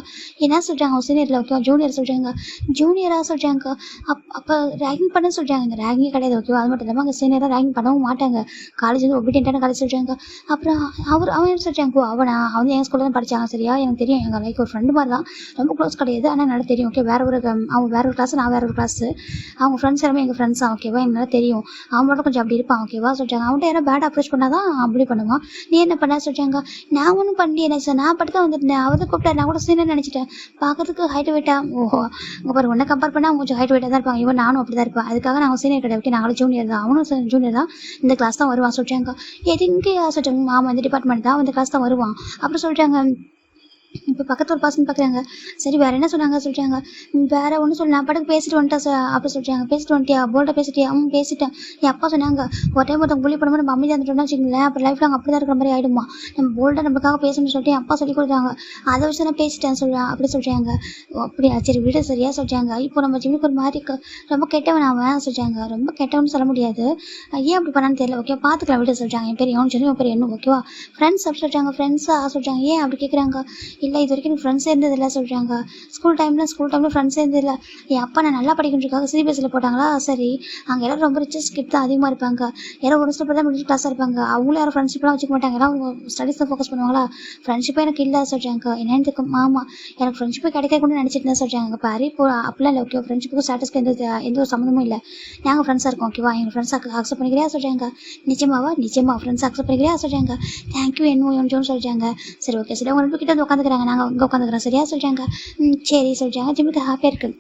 என்ன சொல்கிறாங்க அவன் சீனியரில் ஓகேவா ஜூனியர் சொல்கிறாங்க. ஜூனியராக சொல்கிறாங்க. அப்போ ரேகிங் பண்ண சொல்கிறாங்க. இந்த ரேகிங்கே கிடையாது ஓகேவா. அது மட்டும் இல்லாமல் அங்கே சீனியராக ரேகிங் பண்ணவும் மாட்டாங்க. காலேஜ் வந்து ஒபீடியன்ட்டான காலேஜ் சொல்கிறாங்க. அப்புறம் அவன் சொல்கிறாங்க. அவன் எங்கள் ஸ்கூலில் தான் படித்தாங்க சரியா. எனக்கு தெரியும் எங்கள் லைக் ஒரு ஃப்ரெண்டு மாதிரி தான், ரொம்ப க்ளோஸ் கிடையாது ஆனால் நல்லா தெரியும் ஓகே. அவங்க வேற ஒரு கிளாஸ் நான் வேற ஒரு கிளாஸ். அவங்க ஃப்ரெண்ட்ஸ் எல்லாமே எங்கள் ஃப்ரெண்ட்ஸா ஓகேவா. என்னால் தெரியும் அவன் மட்டும் கொஞ்சம் அப்படி இருப்பான் ஓகேவா சொல்கிறாங்க. அவன்கிட்ட யாரும் பேட் அப்ரோச் பண்ணால் தான் அப்படி பண்ணுவான். நீ என்ன பண்ண சொல்கிறாங்க. நான் ஒன்றும் பண்ணி என்ன சார் நான் பட்டு தான் வந்துட்டேன். அவன் தான் கூப்பிட்டா நான் கூட சீனியர் நினச்சிட்டேன். பார்க்கறதுக்கு ஹைட் வெயிட்டா ஓஹோ உங்கள் பாரு ஒன்றை கம்பேர் பண்ணால் அவங்க கொஞ்சம் ஹைட் வெயிட்டாக தான் இருப்பாங்க. இவன் நானும் அப்படி தான் இருப்பேன். அதுக்காக நாங்கள் சீனியர் கிடையாது ஓகே. நாங்களும் ஜூனியர் தான். அவனும் ஜூனியர் தான். இந்த கிளாஸ் தான் வருவான் சொல்கிறாங்க. எது இங்கே சொல்கிறாங்க. ஆமாம் இந்த டிபார்ட்மெண்ட் தான் இந்த கிளாஸ் தான் வருவான் அப்படி சொல்கிறாங்க. இப்போ பக்கத்து ஒரு பர்சன் பார்க்குறாங்க. சரி வேறு என்ன சொன்னாங்க சொல்கிறாங்க. வேறு ஒன்றும் சொல்லி நான் பாட்டுக்கு பேசிட்டு வந்துட்டேன் சார் அப்படி சொல்கிறாங்க. பேசிட்டு வந்துட்டியா போல்ட்டாக பேசிட்டியா பேசிட்டேன். என் அப்பா சொன்னாங்க ஒரு டைம் ஒருத்தவங்க புள்ளி பண்ணும்போது நம்ம அமைதியாக இருந்துட்டோம்னா வச்சுக்கோங்களேன் அப்புறம் லைஃப் லாங் அப்படி தான் இருக்கிற மாதிரி ஆகிடுமா. நம்ம போல்ட்டாக நமக்காக பேசணும்னு சொல்லிட்டு என் அப்பா சொல்லி கொடுத்தாங்க. அதை வச்சு நான் பேசிட்டேன் சொல்கிறேன் அப்படி சொல்கிறாங்க. அப்படியா சரி விட சரியா சொல்கிறாங்க. இப்போ நம்ம ஜிம்மிக்கு ஒரு மாதிரி ரொம்ப கெட்டவன் அவன் சொல்கிறாங்க. ரொம்ப கெட்டவன்னு சொல்ல முடியாது, ஏன் அப்படி பண்ணான்னு தெரியல ஓகே. பார்த்துக்கலாம் விட சொல்கிறாங்க. என் பேர் எவனு சொல்லி என் பேர் என்ன ஓகேவா. ஃப்ரெண்ட்ஸ் அப்படி சொல்கிறாங்க. ஃப்ரெண்ட்ஸாக சொல்கிறாங்க. ஏன் அப்படி கேட்குறாங்க. இல்லை இது வரைக்கும் எனக்கு ஃப்ரெண்ட்ஸே இருந்ததில்லை சொல்கிறாங்க. ஸ்கூல் டைமில் ஃப்ரெண்ட்ஸே இருந்ததில்லை. என் அப்பா நான் நல்லா படிக்கின்றதுக்காக சிபிஎஸ்சியில் போட்டாங்களா, சரி அங்கே எல்லோரும் ரொம்ப ரிச்சஸ் கிட் தான் அதிகமாக இருப்பாங்க. யாரும் ஒரு சில பேர் தான் மிடில் கிளாஸாக இருப்பாங்க. அவங்களும் யாரும் ஃப்ரெண்ட்ஷிப்லாம் வச்சுக்க மாட்டாங்க. எல்லாம் ஸ்டடீஸ் தான் ஃபோக்கஸ் பண்ணுவாங்களா. ஃப்ரெண்ட்ஷிப்பே எனக்கு இல்லை சொல்கிறாங்க. என்னென்னு மாமா எனக்கு ஃப்ரெண்ட்ஷிப்பே கிடைக்க கூட நினச்சிட்டு தான் சொல்கிறாங்க. பாரு இப்போ அப்படிலாம் இல்லை. ஓகே ஃப்ரெண்ட்ஷிப்புக்கும் ஸ்டாட்டஸ்க்கு எந்த ஒரு சம்மந்தமும் இல்லை. நாங்கள் ஃப்ரெண்ட்ஸாக இருக்கோம். ஓகேவா எங்கள் ஃப்ரெண்ட்ஸ் அக்செப்ட் பண்ணிக்கிறியா சொல்கிறாங்க. நிச்சயமா ஃப்ரெண்ட்ஸ் அக்செப்ட் பண்ணிக்கிறியா சொல்கிறாங்க. தேங்க்யூ என்னன்னு சொல்கிறாங்க. சரி ஓகே சரி அவங்க 2 கிட்ட வந்து உட்காந்துக்கிறாங்க. நாங்கள் இங்கே உட்காந்துக்கிறோம் சரியா சொல்கிறாங்க. சரி சொல்கிறாங்க. ஜிம்முக்கு ஹாப்பியாக இருக்குது.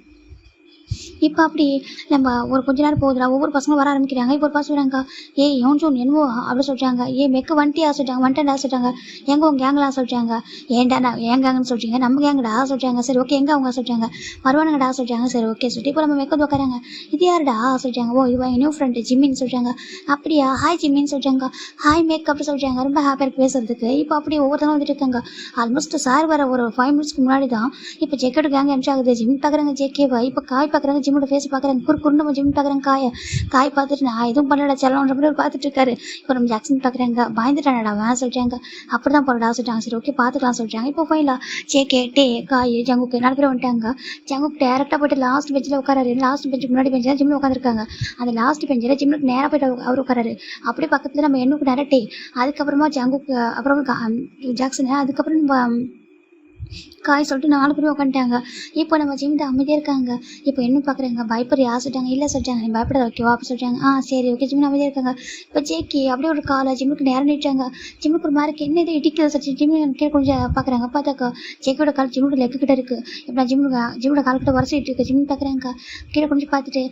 இப்போ அப்படி நம்ம ஒரு கொஞ்ச நேரம் போகுதுடா, ஒவ்வொரு பசங்களும் வர ஆரம்பிக்கிறாங்க. இப்போ ஒரு பசங்க சொல்கிறாங்க, ஏய் யோன்ஜோன் என்னவோ அப்படி சொல்கிறாங்க. மெக்கு வந்துட்டியா சொல்கிறாங்க. வந்துட்டேன்டா சொல்கிறாங்க. எங்கே உங்கள் கேங்கலாம் சொல்கிறாங்க. ஏன்டா நான் ஏன் கேங்குன்னு சொல்கிறீங்க, நம்ம கேங்கடா சொல்கிறாங்க. சரி ஓகே எங்கே அவங்க சொல்கிறாங்க. வருவானுங்கடா சொல்கிறாங்க. சரி ஓகே சொல்லிட்டு இப்போ நம்ம மெக்கு வந்து உட்காராங்க. இது யாருடா சொல்கிறாங்க. ஓ இதுவா நியூ ஃப்ரெண்டு ஜிம்மின்னு சொல்கிறாங்க. அப்படியா ஹாய் ஜிம்மின்னு சொல்கிறாங்க. ஹாய் மேக் அப்படி சொல்கிறாங்க. ரொம்ப ஹாப்பியாக பேசுறதுக்கு. இப்போ அப்படி ஒவ்வொருத்தவங்க வந்துட்டு இருக்காங்க. ஆல்மோஸ்ட் சார் வர ஒரு 5 மினிட்ஸ்க்கு முன்னாடி தான் இப்போ ஜெக்கோட கேங் என்ட்ரி ஆகுது. ஜிம் பார்க்குறாங்க ஜேகேவா. இப்போ காய் பார்க்குறாங்க. ஜிம்மோட ஃபேஸ் பார்க்குறாங்க. குறுக்குன்னு நம்ம ஜிம் பார்க்குறாங்க. காய் பார்த்துட்டு நான் எதுவும் பண்ணல செல்லன்ற மாதிரி பார்த்துட்டு இருக்காரு. இப்போ நம்ம ஜாக்சன் பார்க்குறாங்க. பயந்துட்டானடா வேணாம் சொல்லிட்டாங்க. அப்படி தான் போகிறடா சொல்லிட்டாங்க. சரி ஓகே பார்த்துக்கலாம் சொல்லிட்டாங்க. இப்போ ஃபைனலாக ஜேகே காய் ஜங்குக்கு 4 பேர் வந்துட்டாங்க. ஜங்குக்கு டேரெக்டாக போய்ட்டு லாஸ்ட் பெஞ்சில் உட்காராரு. லாஸ்ட் பெஞ்சுக்கு முன்னாடி பெஞ்சில் தான் ஜிம்மில் உட்காந்துருக்காங்க. அந்த லாஸ்ட் பெஞ்சில் ஜிம்முக்கு நேராக போய்ட்டு அவர் உட்காராரு. அப்படியே பக்கத்தில் நம்ம எண்ணுக்கு நேரட்டே. அதுக்கப்புறமா ஜங்குக்கு அப்புறம் ஜாக்சனு அதுக்கப்புறம் நம்ம காய் சொல்லிட்டு 4 பேரும் உட்காந்துட்டாங்க. இப்போ நம்ம ஜிம்மிட்ட அமைதியாக இருக்காங்க. இப்போ என்ன பார்க்குறாங்க. பயப்படுறியா சொல்லிட்டாங்க. இல்லை சொல்லிட்டாங்க. நீ பயப்படாத ஓகேவா அப்படி சொல்லிட்டாங்க. சரி ஓகே ஜிம்மில் அமைதியாக இருக்காங்க. இப்போ ஜேகே அப்படியே ஒரு காலை ஜிம்முக்கு நேரம் நிட்டாங்க. ஜிம்முக்கு ஒரு மாதிரி என்ன இது இடிக்கிறது சொல்லி ஜிம்மு கீழே கொஞ்சம் பார்க்குறாங்க. பார்த்தாக்கா ஜேகேயோட கால் ஜிம்மோட லெக்கு கிட்ட இருக்குது. இப்போ நான் ஜிம்மோட கால் கிட்ட வரைச்சிட்டு இருக்கு. ஜிம்மு பார்க்குறாங்க. கீழே கொஞ்சம் பார்த்துட்டு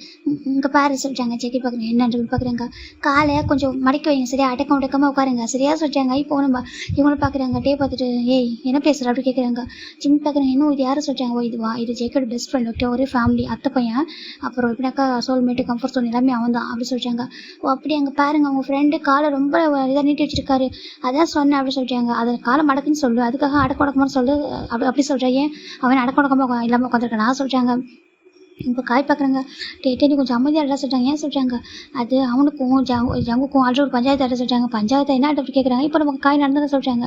இங்கே பாரு சொல்லிட்டாங்க. ஜேகே பார்க்குறேன் என்னன்னு பார்க்குறாங்க. காலை கொஞ்சம் மடக்கி வைங்க சரியா அடக்கமாக உட்காருங்க சரியா சொல்லிட்டாங்க. இப்போ நம்ம இவங்களும் பார்க்குறாங்க. டே பார்த்துட்டு ஏய் என்ன பேசுகிற அப்படி கேட்குறாங்க. ஜிம் பார்க்குறேன். இன்னும் இது யாரும் சொல்லிட்டாங்க. இதுவா இது ஜேக்கோட பெஸ்ட் ஃப்ரெண்ட் ஓகே ஒரே ஃபேமிலி அத்தை பையன் அப்புறம் எப்படினாக்கா சோல்மேட்டு கம்ஃபர்ட் ஜோன் எல்லாமே அவன் தான் அப்படி சொல்லிட்டாங்க. அப்படி அங்கே பாருங்க அவங்க ஃப்ரெண்டு காலை ரொம்ப இதாக நீட்டி வச்சிருக்காரு. அதான் சொன்னேன் அப்படி சொல்லிட்டாங்க. அதை காலை மடக்குன்னு சொல்லு அதுக்காக அடக்கடக்கமாக சொல்லு அப்படி சொல்கிறேன். ஏன் அவன் அடக்கடக்கமாக இல்லாமல் உட்காந்துருக்கேன் நான் சொல்லிட்டாங்க. இப்போ காய் பார்க்குறாங்க. டேட்டே நீ கொஞ்சம் அமைதியாக அட்ரஸ் சொல்லிட்டாங்க. ஏன் சொல்லிட்டாங்க. அது அவனுக்கும் ஜங்குக்கும் ஆல்ரெடி ஒரு பஞ்சாயத்து அட்ரஸ் சொல்லிட்டாங்க. பஞ்சாயத்தை என்ன அப்படி கேட்குறாங்க. இப்போ நமக்கு காய் நடந்ததை சொல்லிட்டாங்க.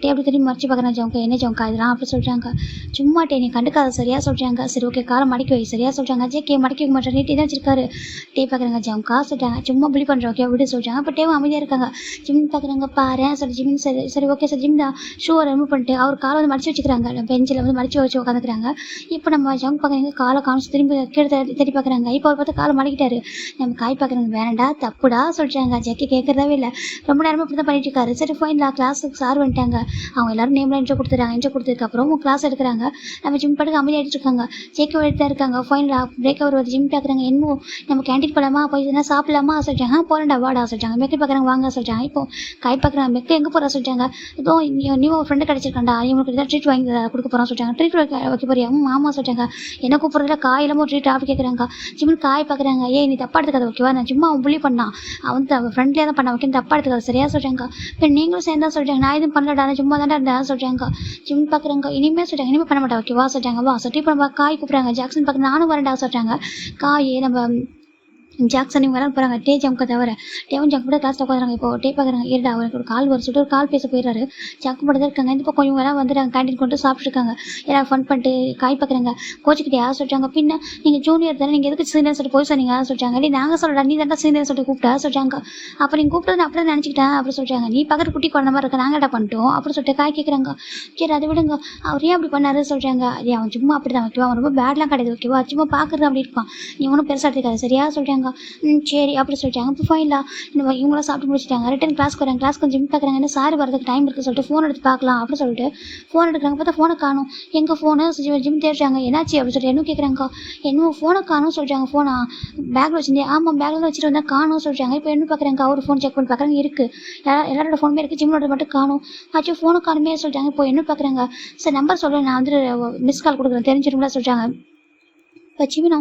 டே அப்படி திரும்பி மறைச்சி பார்க்குறேன். ஜவுங்க என்ன ஜவுங்க இதெல்லாம் அப்படி சொல்லிட்டாங்க. சும்மா டே நீ கண்டுக்காத சரியாக சொல்லிட்டாங்க. சரி ஓகே காலை மடக்கி வை சரியாக சொல்லிட்டாங்க. ஜே மடக்கி வைக்க மாட்டேன் நீட்டே தான் வச்சிருக்காரு. டே பார்க்குறாங்க. ஜவுங்க சொல்லிட்டாங்க. சும்மா பிலி பண்ணுறோம் ஓகே விடு சொல்லிட்டாங்க. இப்போ டேவும் அமைதியாக இருக்காங்க. ஜிம் பார்க்குறாங்க. பாரு சரி ஜிம் சரி சரி ஓகே சார் ஜிம் தான் ஷூவை ரிமூவ் பண்ணிட்டு அவர் காலை வந்து மடிச்சு வச்சுக்கிறாங்க. பெஞ்சில் வந்து மடிச்சு வச்சு உட்காந்துக்கிறாங்க. இப்போ நம்ம ஜவுங்க பார்க்குறாங்க. காலை காமிச்சு திரும்பி கீழே தேடி பார்க்குறாங்க. இப்போ அவர் பார்த்து காலை மடக்கிட்டாரு. நம்ம காய் பார்க்குறாங்க. வேணாண்டா தப்புடா சொல்லிட்டாங்க. ஜக்கி கேட்குறதாவே இல்லை. ரொம்ப நேரமாக இப்படி தான் பண்ணிட்டு இருக்காரு. சரி ஃபைனலாக கிளாஸுக்கு சார் வந்துட்டாங்க. அவங்க எல்லாரும் நேம்லாம் என்ட்ரி கொடுத்ததுக்கப்புறம் கிளாஸ் எடுக்கிறாங்க. நம்ம ஜிம் பாட்டுக்கு அமைதியாக இருக்காங்க. ஜேக்கே எடுத்தா இருக்காங்க. ஃபைனலாக பிரேக் அவர் ஜிம் பார்க்குறாங்க. இன்னும் நம்ம கேண்டீன் போகலாமா போய் எதுனா சாப்பிடலாமா சொல்லிட்டாங்க. போகலாண்டா வாடா சொல்லிட்டாங்க. மெக்கு பார்க்குறாங்க வாங்க சொல்லிட்டாங்க. இப்போ காய் பார்க்குறாங்க. மெக்கு எங்கே போகிறா சொல்லிட்டாங்க. இதோ நியூ ஃப்ரெண்டு கிடச்சிருக்காண்டா இவங்களுக்கு தான் ட்ரீட் வாங்கி கொடுக்க போகிறான் சொல்லிட்டாங்க. ட்ரீட் வைக்க போறியா மாமா சொல்லிட்டாங்க. என்ன கூப்பிட்றதுல காய் இல்லாமல் ட்ரீட் அப்படி கேட்குறாங்க. ஜிம்மில் காய் பார்க்குறாங்க. ஏய் நீ தப்பா எடுத்துக்காத ஓகேவா நான் சும்மா அவன் புள்ளி பண்ணான் அவன் ஃப்ரெண்ட்லேயே தான் பண்ணான் ஓகே தப்பா எடுத்துக்காத சரியா சொல்கிறாங்க. இப்போ நீங்களும் சேர்ந்தா சொல்கிறாங்க. நான் எதுவும் பண்ணலடா நான் சும்மா தானே இருந்தேன் சொல்கிறாங்க. ஜிம் பார்க்குறாங்க. இனிமேல் சொல்கிறாங்க இனிமேல் பண்ண மாட்டேன் ஓகேவா சொல்கிறாங்க. வா சொல்லிட்டு இப்போ நம்ம காய் கூப்பிட்றாங்க. ஜாக்சன் பார்க்குற நானும் வரேன்டா சொல்கிறாங்க. காய் நம்ம ஜாக்சன் இவங்க எல்லாம் போகிறாங்க. டே ஜம்க்கு தவிர டேவும் ஜங்க் கூட கிளாஸில் உட்காந்துறாங்க. இப்போ டே பார்க்குறாங்க. இருடா அவருக்கு ஒரு கால் வர சொல்லிட்டு ஒரு கால் பேச போயிடுறாரு. ஜங்க் மட்டும் தான் இருக்காங்க. இந்த பக்கம் இவங்க எல்லாம் வந்துடுறாங்க. கேண்டீன் கொண்டு சாப்பிட்ருக்காங்க. எல்லாம் ஃபன் பண்ணிட்டு காய் பார்க்குறாங்க. கோச்சுக்கிட்டே யார் சொல்லிட்டாங்க. பின்ன நீங்கள் ஜூனியர் தானே நீங்கள் எதுக்கு சீனியர் சொல்லிட்டு போய் சொன்னீங்க சொல்லிட்டாங்க. நீ நாங்கள் சொல்கிறா நீ தாண்டா சீனியர் சொல்லிட்டு கூப்பிட்டா சொல்லிட்டாங்க. அப்போ நீங்கள் கூப்பிட்டது அப்படி தான் நினச்சிக்கிட்டேன் அப்படி சொல்லிட்டாங்க. நீ பார்க்குற குட்டி குழந்த மாதிரி இருக்க நாங்கள் என்ன பண்ணிட்டோம் அப்படி சொல்லிட்டு காய் கேட்குறாங்க. சரி அதை விடுங்க அவர் ஏன் அப்படி பண்ணாரு சொல்கிறாங்க. அதே அவன் சும்மா அப்படி தான் ஓகேவா அவன் ரொம்ப பேட்லாம் கிடையாது ஓகேவா சும்மா பார்க்குறது அப்படி இருப்பான். நீ ஒன்றும் பெருசாக எடுத்துக்காது சரியா சொல்கிறாங்க. சரி அப்படி சொல்லிட்டாங்க. இப்போ ஃபைனலாக இந்த இவங்களாம் சாப்பிட்டு முடிச்சிட்டாங்க. ரிட்டன் கிளாஸ்க்கு வராங்க. கிளாஸ் கொஞ்சம் ஜிம் பார்க்குறாங்க. என்ன சார் வரதுக்கு டைம் இருக்குது சொல்லிட்டு ஃபோன் எடுத்து பார்க்கலாம் அப்படின்னு சொல்லிட்டு ஃபோன் எடுக்கிறாங்க. பார்த்தா ஃபோனை காணும். எங்கள் ஃபோனு ஜிம் தேடுறாங்க. என்னாச்சு அப்படின்னு சொல்லிட்டு என்ன கேட்குறாங்க. இன்னும் ஃபோனை காணும் சொல்கிறாங்க. ஃபோனா பேக்கில் வச்சுருந்தேன். ஆமாம் பேக்கில் வச்சுட்டு வந்தால் காணும் சொல்கிறாங்க. இப்போ என்ன பார்க்குறாங்க. அவர் ஃபோன் செக் பண்ணி பார்க்குறாங்க. இருக்குது எல்லாரோட ஃபோனுமே இருக்குது. ஜிம்மோட மட்டும் காணும். ஆச்சு ஃபோனை காணுமே சொல்லிட்டாங்க. இப்போ என்ன பார்க்குறாங்க. சார் நம்பர் சொல்கிறேன் நான் வந்து மிஸ் கால் கொடுக்குறேன் தெரிஞ்சிருங்களா சொல்கிறாங்க. இப்போ ஜிமினா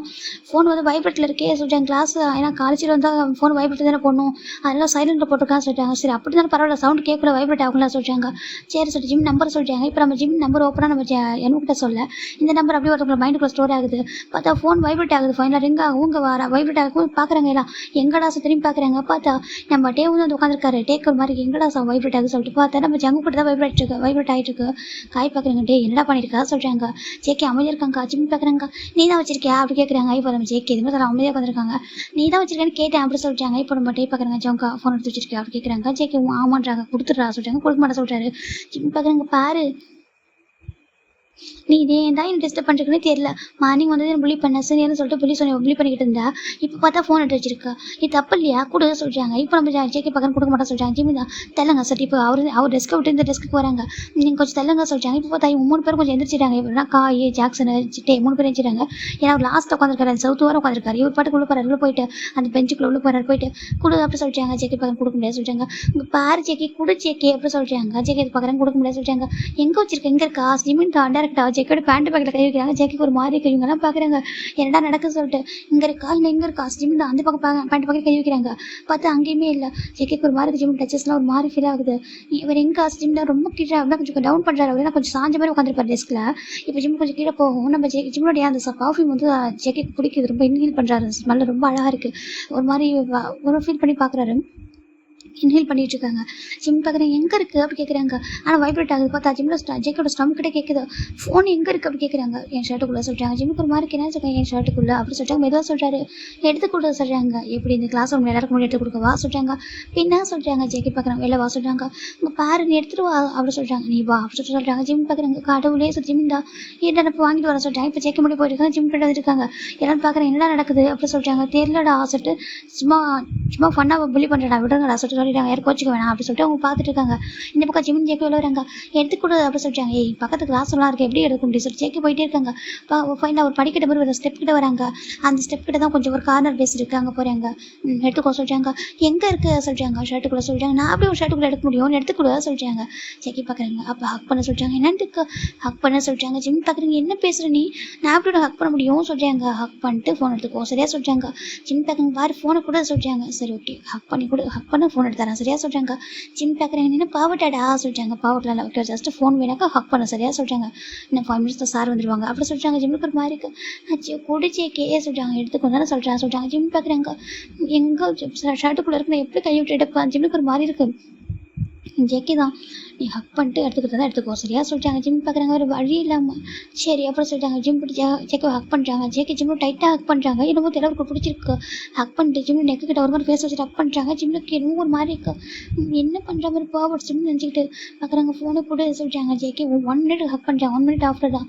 ஃபோன் வந்து வைப்ரேட்டில் இருக்கே சொல்லிட்டாங்க கிளாஸ். ஏன்னா காலேஜில் வந்தால் ஃபோன் வைப்ரேட் தானே போடணும், அதெல்லாம் சைலண்டில் போட்டிருக்கான்னு சொல்லிட்டாங்க. சரி அப்படி தானே பரவாயில்ல, சவுண்ட் கேட்கல வைப்ரேட் ஆகலாம் சொல்லிட்டாங்க. சரி சொல்லிட்டு ஜிம் நம்பர் சொல்லிட்டாங்க. இப்போ நம்ம ஜிம் நம்பர் ஓப்பனாக நம்ம என்கிட்ட சொல்ல இந்த நம்பர் அப்படியே ஒருத்தவங்க மைண்டுக்குள்ள ஸ்டோர் ஆகுது. பார்த்தா ஃபோன் வைப்ரேட் ஆகுது. ஃபைனலாக ரிங் அவங்க வர வைப்ரேட் ஆகும் பார்க்குறாங்க. எல்லாம் எங்கடா திரும்பி பார்க்குறாங்க. பார்த்தா நம்ம டே வந்து உட்காந்துருக்காரு. டேக் ஒரு மாதிரி எங்கடா வைப்ரேட் ஆகுது சொல்லிட்டு பார்த்தா நம்ம ஜங்கு கிட்ட தான் வைப்ரேட் ஆகிட்டு இருக்கு. காய் பார்க்குறாங்க. டே என்னடா பண்ணியிருக்கா சொல்கிறாங்க. ஜேகே அமைதியாக இருக்காங்க. ஜிம் பார்க்குறாங்க. நீ தான் வச்சிருக்கியா அப்படி கேட்குறாங்க. இப்போ நம்ம ஜேகே இது மாதிரி அமைதியாக உட்காந்துருக்காங்க. நீ தான் வச்சிருக்கேன்னு கேட்டேன் அப்படி சொல்லிட்டாங்க. இப்போ நம்ம டே பார்க்குறாங்க. ஜங்கா ஃபோன் எடுத்து வச்சிருக்கா அப்படி கேட்குறாங்க. ஜேகே ஆமான்றாங்க. கொடுத்துட்றா சொல்லிட்டாங்க. கொடுக்க மாட்டேன் சொல்லிட்டாரு. ஜிம் பார்க்குறாங்க. பாரு நீ இதே தான் என்ன டிஸ்டர்ப் பண்ணுறதுக்குன்னே தெரியல. மார்னிங் வந்து புள்ளி பண்ண சீனியர்னு சொல்லிட்டு புள்ளி பண்ணிக்கிட்டு இருந்தா. இப்போ பார்த்தா ஃபோன் எடுத்து வச்சிருக்கா. இது தப்பு இல்லையா கொடு சொல்கிறாங்க. இப்போ நம்ம ஜேகே பக்கம் கொடுக்க மாட்டோம் சொல்கிறாங்க. ஜிம்மி தான் தெல்லுங்க சார். இப்போ அவர் டெஸ்க்கை விட்டு இந்த டெஸ்க்கு வராங்க. நீங்கள் கொஞ்சம் தெல்லுங்க சொல்கிறாங்க. இப்போ பார்த்தா இவங்க 3 பேரும் கொஞ்சம் எந்திரிச்சிட்டாங்க. எப்படின்னா காய் ஜாக்சன் சிட்டே 3 பேரும் எந்திரிச்சிட்டாங்க. ஏன்னா அவர் லாஸ்ட்டில் உட்காந்துருக்காரு. சவுத்து வாரம் உட்காந்துருக்காரு. இவர் பாட்டுக்குள்ளே போகிறார். உள்ள போயிட்டு அந்த பெஞ்சுக்குள்ள உள்ள போகிறார். போயிட்டு கொடு அப்படி சொல்லிட்டாங்க. ஜேகே பக்கம் கொடுக்க முடியாது சொல்கிறாங்க. உங்க பாரு ஜேகே கொடு ஜேகே அப்படி சொல்கிறாங்க. ஜேகே இது பார்க்குறாங்க கொடுக்க முடியாது சொல்கிறாங்க. எங்கே வச்சிருக்க எங்கே இருக்கா ஜிமின் தான் டேரக்டா ஜேக்கோட பேண்ட் பேக்கில் கை வைக்கிறாங்க. ஜேக்கு ஒரு மாதிரி இவங்கெல்லாம் பார்க்குறாங்க. என்னடா நடக்குது சொல்லிட்டு இங்கே இருக்கா இல்லை எங்கே இருக்கா ஜிமின் தான் அந்த பக்கம் பேண்ட் பக்கம் கை வைக்கிறாங்க. பார்த்தா அங்கேயுமே இல்லை. ஜேக்கு ஒரு மாதிரி ஜிமின் டச்சஸ்லாம் ஒரு மாதிரி ஃபீல் ஆகுது. இவர் எங்கே ஜிமின் ரொம்ப கீழே அப்படின்னா கொஞ்சம் டவுன் பண்ணுறாரு. அப்படின்னா கொஞ்சம் சாஞ்ச மாதிரி உட்காந்துருப்பார் டெஸ்க்கில். இப்போ ஜிம் கொஞ்சம் கீழே போகும். நம்ம ஜிம்முடைய அந்த பர்ஃப்யூம் வந்து ஜேக்கு பிடிக்குது. ரொம்ப இன்ஹீல் பண்ணுறாரு. ஸ்மெல் ரொம்ப அழகாக இருக்குது. ஒரு மாதிரி ஒரு ஃபீல் பண்ணி பார்க்குறாரு. இன்ஹேல் பண்ணிட்டு இருக்காங்க. ஜிம் பார்க்குறேன் எங்கே இருக்குது அப்படி கேட்குறாங்க. ஆனால் வைப்ரேட் ஆகுது. பார்த்தா ஜிம்மில் ஜேக்கோட ஸ்டமக் கிட்டே கேட்குது. ஃபோன் எங்கே இருக்குது அப்படி கேட்குறாங்க. என் ஷர்ட்டுக்குள்ளே சொல்கிறாங்க. ஜிம்முக்கு ஒரு மாதிரி என்ன சொல்கிறாங்க என் ஷர்ட்டுக்குள்ளே அப்படி சொல்கிறாங்க. மெதுவாக சொல்கிறாரு. எடுத்து கொடுக்க சொல்கிறாங்க. எப்படி இந்த கிளாஸ் ரூம் எல்லாருக்கும் முன்னாடி எடுத்து கொடுக்க வா சொல்கிறாங்க. பின்னா சொல்கிறாங்க. ஜேக்கி பார்க்குறாங்க. வெளில வா சொல்கிறாங்க. உங்கள் பாரு நீ எடுத்துகிட்டு வா அப்படி சொல்கிறாங்க. நீ வா அப்படி சொல்கிறாங்க. ஜிம் பார்க்குறாங்க. கடவுளே ஜிம் தான் என்ன வாங்கிட்டு வர சொல்கிறாங்க. இப்போ ஜேக்கி முடி போயிருக்காங்க. ஜிம் கிட்ட வந்துருக்காங்க. எல்லாரும் பார்க்குறேன் என்னடா நடக்குது அப்படி சொல்கிறாங்க. தெரியலடா சொல்லிட்டு சும்மா ஃபன்னாக புள்ளி பண்ணுறடா விடுங்கடா சொல்லிட்டு சொல்லிட்டாங்க. யாரும் கோச்சிக்க வேணாம் அப்படி சொல்லிட்டு அவங்க பார்த்துட்டு இருக்காங்க. இந்த பக்கம் ஜிமின் ஜேக்கி விழுறாங்க. எடுத்துக்கூட அப்படி சொல்லிட்டாங்க. ஏய் பக்கத்து கிளாஸ் எல்லாம் இருக்கு எப்படி எடுக்கும் அப்படி சொல்லி ஜேக்கி போயிட்டே இருக்காங்க. ஃபைனலாக ஒரு படிக்கிட்ட மாதிரி ஒரு ஸ்டெப் கிட்ட வராங்க. அந்த ஸ்டெப் கிட்ட தான் கொஞ்சம் ஒரு கார்னர் பேஸ் இருக்கு. அங்கே போகிறாங்க. எடுத்துக்கோ சொல்லிட்டாங்க. எங்கே இருக்கு சொல்லிட்டாங்க. ஷர்ட்டுக்குள்ளே சொல்லிட்டாங்க. நான் அப்படியே ஒரு ஷர்ட்டுக்குள்ளே எடுக்க முடியும் எடுத்துக்கூட சொல்லிட்டாங்க. ஜேக்கி பார்க்குறாங்க. அப்போ ஹக் பண்ண சொல்லிட்டாங்க. என்னன்ட்டு ஹக் பண்ண சொல்லிட்டாங்க. ஜிம் பார்க்குறீங்க என்ன பேசுகிற நீ நான் அப்படியோட ஹக் பண்ண முடியும் சொல்லிட்டாங்க. ஹக் பண்ணிட்டு ஃபோன் எடுத்துக்கோ சரியா சொல்லிட்டாங்க. ஜிம் பார்க்குறீங்க பாரு ஃபோனை கூட சொல்லிட்டாங்க. சரி ஓகே ஹக் பண்ணி கூட ஹக் பண்ண ஃபோன் எடுத்துறேன் சரியா சொல்கிறாங்க. ஜிம் பார்க்குறாங்க. என்ன பாவட்டாடா சொல்லிட்டாங்க. பாவட்டில் ஓகே ஜஸ்ட் ஃபோன் வேணாக்கா ஹக் பண்ண சரியா சொல்கிறாங்க. இன்னும் 5 மினிட்ஸில் சார் வந்துடுவாங்க அப்படி சொல்லிட்டாங்க. ஜிம்முக்கு ஒரு மாதிரி இருக்கு. குடிச்சேக்கே சொல்லிட்டாங்க. எடுத்துக்கொண்டான சொல்லிட்டாங்க. ஜிம் பார்க்குறாங்க. எங்கே ஷர்ட்டுக்குள்ளே இருக்கு நான் எப்படி கை விட்டு எடுப்பேன். ஜிம்முக்கு ஒரு மாதிரி இருக்குது. ஜேக்கி தான் நீ ஹக் பண்ணிட்டு எடுத்துக்கிட்டு தான் எடுத்துக்கோ சரியா சொல்லிட்டாங்க. ஜிம் பார்க்குறாங்க. ஒரு வழி இல்லாமல் சரி அப்புறம் சொல்லிட்டாங்க. ஜிம் பிடிச்சா ஜேக்கை ஹக் பண்ணுறாங்க. ஜேக்கி ஜிம்மு டைட்டாக ஹக் பண்ணுறாங்க. என்னமோ தெரியவருக்கு பிடிச்சிருக்கு. ஹக் பண்ணிட்டு ஜிம்மு நெக்கு கிட்ட ஒரு மாதிரி ஃபேஸ் வச்சுட்டு ஹக் பண்ணுறாங்க. ஜிம்முக்கு என்னமோ ஒரு மாதிரி இருக்கு. என்ன பண்ணுற மாதிரி பாவம் ஜிம் நினச்சிக்கிட்டு பார்க்குறாங்க. ஃபோனை கூட சொல்லிட்டாங்க. ஜேக்கி 1 மினிட் ஹக் பண்ணுறாங்க. 1 மினிட் ஆஃப்டர் தான்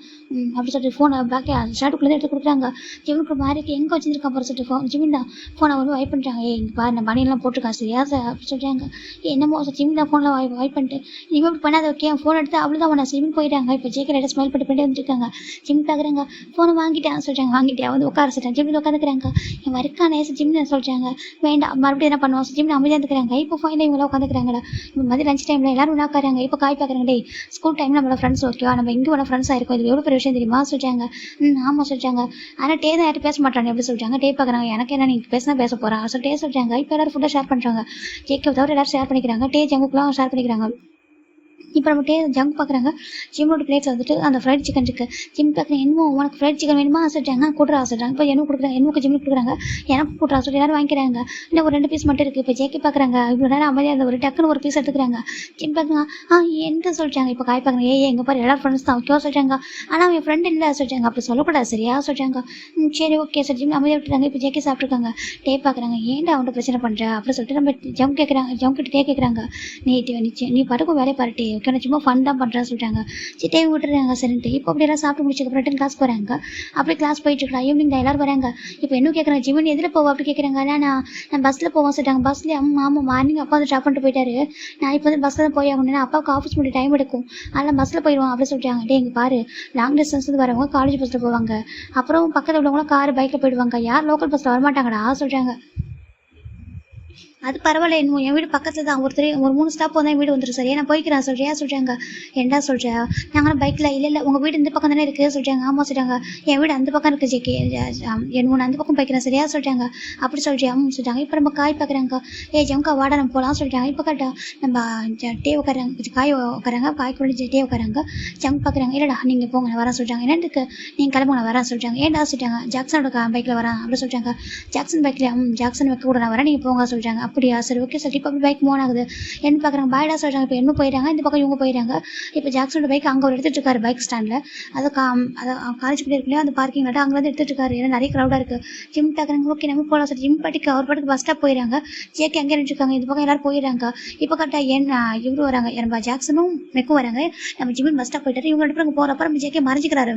அப்படி சொல்லிட்டு ஃபோனை பேக்கே ஷர்ட்டுக்குள்ளே எடுத்து கொடுக்குறாங்க. ஜிம்முக்கு ஒரு மாதிரி எங்கே வச்சுருக்கா அப்புறம் சொல்லிட்டு ஜிமின் தான் ஃபோனை வந்து வைப் பண்ணுறாங்க. இங்கே பாரு நான் பனியெல்லாம் போட்டிருக்கேன் சரியா சார் அப்படி சொல்கிறாங்க. என்னமோ ஜிம் தான் ஃபோனில் வைப் பண்ணிட்டு இனிமேல் இப்படி பண்ணாத ஓகே ஃபோன் எடுத்து அவ்வளோதான் உன்னை ஜிம் போயிட்டாங்க. இப்போ ஜேக்கே லைட்டாக ஸ்மைல் பண்ணிட்டு வந்துருக்காங்க. ஜிம் பார்க்குறாங்க. ஃபோனை வாங்கிட்டேன் சொல்கிறாங்க. வாங்கிட்டேன் வந்து உட்கார சொல்லிட்டாங்க. ஜிம்மில் உட்காந்துக்கிறாங்க. என் வரைக்கானே ஜிம்னு சொல்கிறாங்க. வேண்டாம் மறுபடியும் என்ன பண்ணுவோம் ஜிம்னு அமைதியாக இருந்துக்கிறாங்க. இப்போ ஃபைனலாக இவங்களாம் உட்காந்துக்கிறாங்கடா. இப்போ மாதிரி லஞ்ச் டைமில் எல்லாரும் என்ன உட்காராங்க. இப்போ காய் பார்க்குறாங்க. டே ஸ்கூல் டைமில் நம்மளோட ஃப்ரெண்ட்ஸ் ஓகேவா நம்ம இங்கே உள்ள ஃப்ரெண்ட்ஸாக இருக்கும். இது எவ்வளோ பெரிய விஷயம் தெரியுமா சொல்கிறாங்க. ஆமாம் சொல்கிறாங்க. ஆனால் டே தான் யாரும் பேச மாட்டாங்க எப்படி சொல்கிறாங்க. டே பார்க்குறாங்க. எனக்கு என்ன நீங்கள் பேசினா பேச போகிறாங்க சொல்லிட்டு டே சொல்கிறாங்க. இப்போ எல்லாரும் ஃபுட்டாக ஷேர் பண்ணுறாங்க. ஜேக்கை தவிர எல்லாரும் ஷேர் பண்ணிக்கிறாங்க. டே ஜங்குக்குலாம் ஷேர் பண்ணிக்கிறாங்க. இப்போ நம்ம ஜங்க் பார்க்குறாங்க. ஜிம்மோட பிளேட்ஸ் வந்துட்டு அந்த ஃப்ரைட் சிக்கன் இருக்குது. ஜிம் பார்க்குறேன். என்னமோ உனக்கு ஃப்ரைட் சிக்கன் வேணுமா சொல்லிட்டாங்க. கூட்டுறா சொல்கிறாங்க. இப்போ என்ன கொடுக்குறாங்க. என்னமுக்கு ஜிம்முக்கு கொடுக்குறாங்க. எனக்கு கூட்டுறா சொல்லி எல்லாரும் வாங்கிக்கிறாங்க. இன்னும் ஒரு 2 பீஸ் மட்டும் இருக்குது. இப்போ ஜேக்கி பார்க்குறாங்க. இவ்வளோ நேரம் அமைதியாக இருந்த ஒரு டக்குன்னு ஒரு பீஸ் எடுத்துக்கிறாங்க. ஜிம் பார்க்குறாங்க. என்ன சொல்லிட்டாங்க. இப்போ காய் பார்க்குறாங்க. எங்கள் பாரு எல்லாரும் ஃப்ரெண்ட்ஸ் தான் ஓகேவா சொல்லிட்டாங்க. ஆனால் என் ஃப்ரெண்ட் இல்லை சொல்லிட்டாங்க. அப்படி சொல்லக்கூடாது சரியா சொல்லிட்டாங்க. சரி ஓகே சார் ஜிம் அமைதியாக விட்டுறாங்க. இப்போ ஜேக்கி சாப்பிட்ருக்காங்க. டே பார்க்குறாங்க. ஏன்டா அவன்கிட்ட பிரச்சனை பண்ணுற அப்படி சொல்லிட்டு நம்ம ஜம் கேட்குறாங்க. ஜம் கிட்ட டே கேட்குறாங்க. நீ படுக்கும் வேலையை பாருட்டே ஓகே நான் சும்மா ஃபன் தான் பண்ணுறேன் சொல்லிட்டாங்க. சிட்டே விட்டுறாங்க சரின்ட்டு. இப்போ அப்படியெல்லாம் சாப்பிட்டு முடிச்சதுக்கப்புறம் ரிட்டன் கிளாஸ் போகிறாங்க. அப்படியே கிளாஸ் போயிட்டு இருக்கலாம். ஈவினிங் தான் எல்லாரும் வராங்க. இப்போ என்ன கேட்குறாங்க. ஜிமின் எதில் போவோம் அப்படி கேட்குறாங்க. நான் பஸ்ஸில் போவோம் சொல்லிட்டாங்க. பஸ்லேயே ஆமாம் மார்னிங் அப்பா வந்து ட்ராப் பண்ணிட்டு போயிட்டாரு. நான் இப்போ வந்து பஸ்ஸில் தான் போய் ஆகணும். அப்பாவுக்கு ஆஃபீஸ் முடிய டைம் எடுக்கும். அதனால் பஸ்ஸில் போயிடுவோம் அப்படி சொல்லிட்டாங்க. டே இங்கே பாரு லாங் டிஸ்டன்ஸ் வந்து வரவங்க காலேஜ் பஸ்ஸில் போவாங்க. அப்புறம் பக்கத்தில் உள்ளவங்களும் கார் பைக்கில் போயிடுவாங்க. யார் லோக்கல் பஸ்ஸில் வரமாட்டாங்கடா சொல்கிறாங்க. அது பரவாயில்ல, என் வீடு பக்கத்துல தான், ஒரு 3 ஸ்டாப் வந்தா என் வீடு வந்துடும் சரியா, நான் போய்க்கிறேன் சொல்றியா சொல்றாங்க. ஏன்டா சொல்ற? நாங்களும் பைக்ல இல்ல உங்க வீடு இந்த பக்கம் தானே இருக்கு சொல்றாங்க. ஆமா சொல்றாங்க. என் வீடு அந்த பக்கம் இருக்கு ஜேகே, நான் அந்த பக்கம் போய்க்கிறேன் சரியா சொல்றாங்க. அப்படி சொல்றியா சொல்றாங்க. இப்ப நம்ம காய் பாக்குறாங்க. ஜம்கா வாடா நம்ம போலாம் சொல்றாங்க. இப்ப கரெக்டா நம்ம டே உட்காராங்க, காய் உட்காராங்க, காய்க்கு டே உட்காராங்க. ஜங்க் பாக்குறாங்க. இல்லடா நீங்க போங்க நான் வரேன் சொல்றாங்க. என்னதுக்கு? நீங்க கிளம்புங்க நான் வரேன் சொல்றாங்க. ஏன்டா சொல்றாங்க. ஜாக்சனோட பைக்ல வரேன் அப்படி சொல்றாங்க. ஜாக்சன் பைக்ல ஜாக்சன் வைக்க கூட நான் வரேன், நீங்க போங்க சொல்றாங்க. அப்படியா சரி ஓகே சொல்லி இப்போ அப்படி பைக் மூவ் ஆகுது. என்ன பார்க்குறாங்க, பாய்டா சொல்கிறாங்க. இப்போ என்ன போயிடுறாங்க, இந்த பக்கம் இவங்க போயிடுறாங்க. இப்போ ஜாக்சனோட பைக் அங்கே ஒரு எடுத்துட்டு இருக்காரு பைக் ஸ்டாண்டில். அதை காலேஜ் கிட்டே இருக்கு அந்த பார்க்கிங் லாட் அங்கே வந்து எடுத்துட்டு இருக்காரு. ஏன்னா நிறைய க்ரௌடாக இருக்குது. ஜிம் பார்க்குறாங்க. ஓகே நம்ம போகலாம் சார். ஜிம் பாட்டுக்கு அவர் பாட்டுக்கு பஸ் ஸ்டாப் போயிடறாங்க. ஜேகே அங்கே நினச்சிருக்காங்க. இந்த பக்கம் எல்லாரும் போயிடறாங்க. இப்போ கரெக்டாக இவரு வராங்க, நம்ம ஜாக்சனும் மெக்கும் வராங்க. நம்ம ஜிம் பஸ் ஸ்டாப் போயிட்டாரு. இவங்க ரெண்டு பேரும் போகிறப்ப நம்ம ஜேகே மறைஞ்சிக்கிறாரு.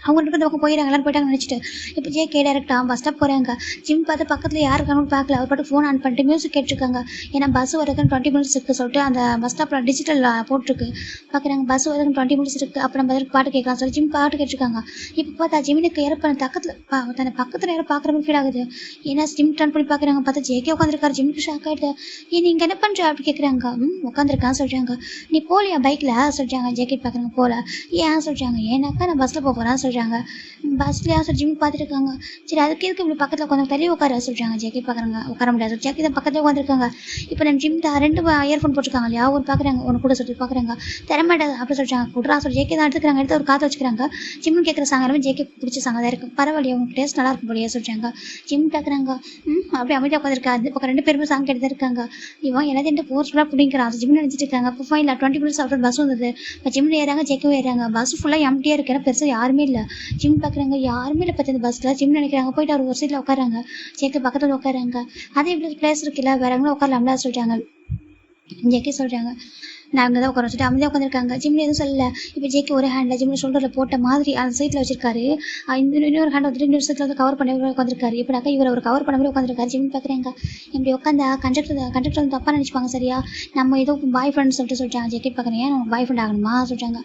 அவங்க ரெண்டு பேர் பக்கம் போயிடறாங்க, எல்லாரும் போயிட்டாங்க நினச்சிட்டு. இப்போ ஜேகே டேரக்டாக பஸ் ஸ்டாப் போகிறாங்க. ஜிம் பார்த்து பக்கத்தில் யார் இருக்காங்கன்னு பார்க்கல. அவர் பாட்டு ஃபோன் ஆன் பண்ணிட்டு மியூசிக் கேட்டிருக்காங்க. ஏன்னா பஸ் வரதுக்கு 20 மினிட்ஸ் இருக்குது சொல்லிட்டு அந்த பஸ் ஸ்டாப்பில் டிஜிட்டல் போட்டிருக்கு. பார்க்குறாங்க பஸ் வரதுக்கு 20 மினிட்ஸ் இருக்குது. அப்புறம் பதிலுக்கு பாட்டு கேட்கலாம் சொல்லி ஜிம் பாட்டு கேட்டிருக்காங்க. இப்போ பார்த்தா ஜிமினுக்கு ஏற்ப தன் பக்கத்தில் யாரும் பார்க்குற மாதிரி ஃபீல் ஆகுது. ஏன்னா ஜிம் டர்ன் பண்ணி பார்க்குறாங்க. பார்த்தா ஜேகே உட்காந்துருக்காரு. ஜிம்க்கு ஷாக் ஆகிடுது. நீங்கள் என்ன பண்ணுற அப்படி கேட்குறாங்க. உட்காந்துருக்கான்னு சொல்கிறாங்க. நீ போகலையா பைக்கில் சொல்கிறாங்க. ஜேகே பார்க்குறாங்க. போகல. ஏன் சொல்கிறாங்க. ஏன்னாக்கா நான் பஸ்ஸில் போகிறேன் சொல்கிறாங்க. பஸ்ல சார் ஜிம் பார்த்துருக்காங்க. சரி அதுக்கு எதுக்கு இப்படி பக்கத்தில் உட்காந்து தள்ளி உட்கார சொல்கிறாங்க. ஜேகே பார்க்குறாங்க. உட்கார முடியாது. ஜேகே தான் பக்கத்தில் உட்காந்துருக்காங்க. இப்போ நம்ம ஜிம் தான் 2 இயர்ஃபோன் போட்டிருக்காங்க இல்லையா, ஒரு பார்க்குறாங்க, ஒன்று கூட சொல்லிட்டு பார்க்குறாங்க. திறமாட்டாது அப்படி சொல்கிறாங்க. குட்ரா சொல்லி ஜேகே தான் எடுத்துக்கிறாங்க. எடுத்து ஒரு காற்று வச்சுக்கிறாங்க. ஜிம்னு கேட்குற சாங் எல்லாமே ஜேகே பிடிச்ச சாங்க தான் இருக்குது. பரவாயில்லையா உங்க டேஸ்ட் நல்லா இருக்கும் போலியே சொல்கிறாங்க. ஜிம் பார்க்குறாங்க. அப்படி அமைதியாக உட்காந்துருக்கா. அது பக்கம் 2 பேருமே சாங் கேட்டு தான் இருக்காங்க. இவன் எல்லாத்தையும் ஃபோர்ஸ்ஃபுல்லாக பிடிக்கிறான். ஜிம் நினச்சிட்டு இருக்காங்க. இப்போ ஃபைனில் 20 மினிட்ஸ் ஆஃப்டர் பஸ் வந்தது. இப்போ ஜிம்ல ஏறாங்க. ஜேகே ஏறாங்க. பஸ் ஃபுல்லாக எம்டியாக இருக்கு. ஏன்னா பெருசாக யாருமே இல்லை. ஜிம் பார்க்குறாங்க. யாருமே இல்லை பற்றி இந்த பஸ்ஸில். ஜிம் நினைக்கிறாங்க. போயிட்டு அவர் ஒரு சீட்டில் உட்காராங்க. ஜேகே பக்கத்தில் உட்காராங்க. அதே இப்படி பிளேஸ் இருக்குல்ல, வேற எங்கே உட்காரலாம்ல சொல்கிறாங்க. ஜேகே சொல்கிறாங்க. நான் அங்கே தான் உட்கார வச்சுட்டு அமைதியாக உட்காந்துருக்காங்க. ஜிம்ல எதுவும் சொல்லலை. இப்போ ஜேகே ஒரு ஹேண்டில் ஜிம்ல ஷோல்டரில் போட்ட மாதிரி அந்த சீட்டில் வச்சிருக்காரு. இன்னொரு ஹேண்ட் வந்துட்டு இன்னொரு சீட்டில் வந்து கவர் பண்ணி உட்காந்துருக்காரு. இப்போனாக்கா இவர் ஒரு கவர் பண்ண மாதிரி உட்காந்துருக்காரு. ஜிம் பார்க்குறேங்க. இப்படி உட்காந்தா கண்டக்டர் வந்து தப்பாக நினச்சிப்பாங்க சரியா. நம்ம ஏதோ பாய் ஃப்ரெண்ட் சொல்கிறாங்க. ஜேகே பார்க்குறேன். ஏன் பாய் ஃப்ரெண்ட் ஆகணுமா சொல்கிறாங்க.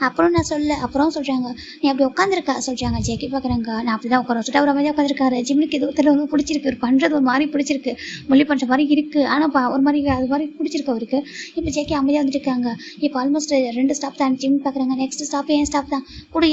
அப்புறம் நான் அப்புறம் சொல்கிறாங்க. நீ அப்படி உட்காந்துருக்கா சொல்கிறாங்க. ஜேகே பார்க்குறாங்க. நான் அப்படி தான் உட்கார வச்சுட்டு அவர் அமைதியாக உட்காந்துருக்காரு. ஜிம்னுக்கு எதுவும் தெரியல, வந்து பிடிச்சிருக்கு. ஒரு பண்ணுறது ஒரு மாதிரி பிடிச்சிருக்கு. மொழி பண்ணுற மாதிரி இருக்குது. ஆனால் ஒரு மாதிரி அது மாதிரி பிடிச்சிருக்கு அவருக்கு. இப்போ ஜேகே அமைதியாக வந்துருக்காங்க. இப்போ ஆல்மோஸ்ட் 2 ஸ்டாப் தான். ஜிம் பார்க்குறாங்க. நெக்ஸ்ட் ஸ்டாப் என் ஸ்டாப் தான். கூட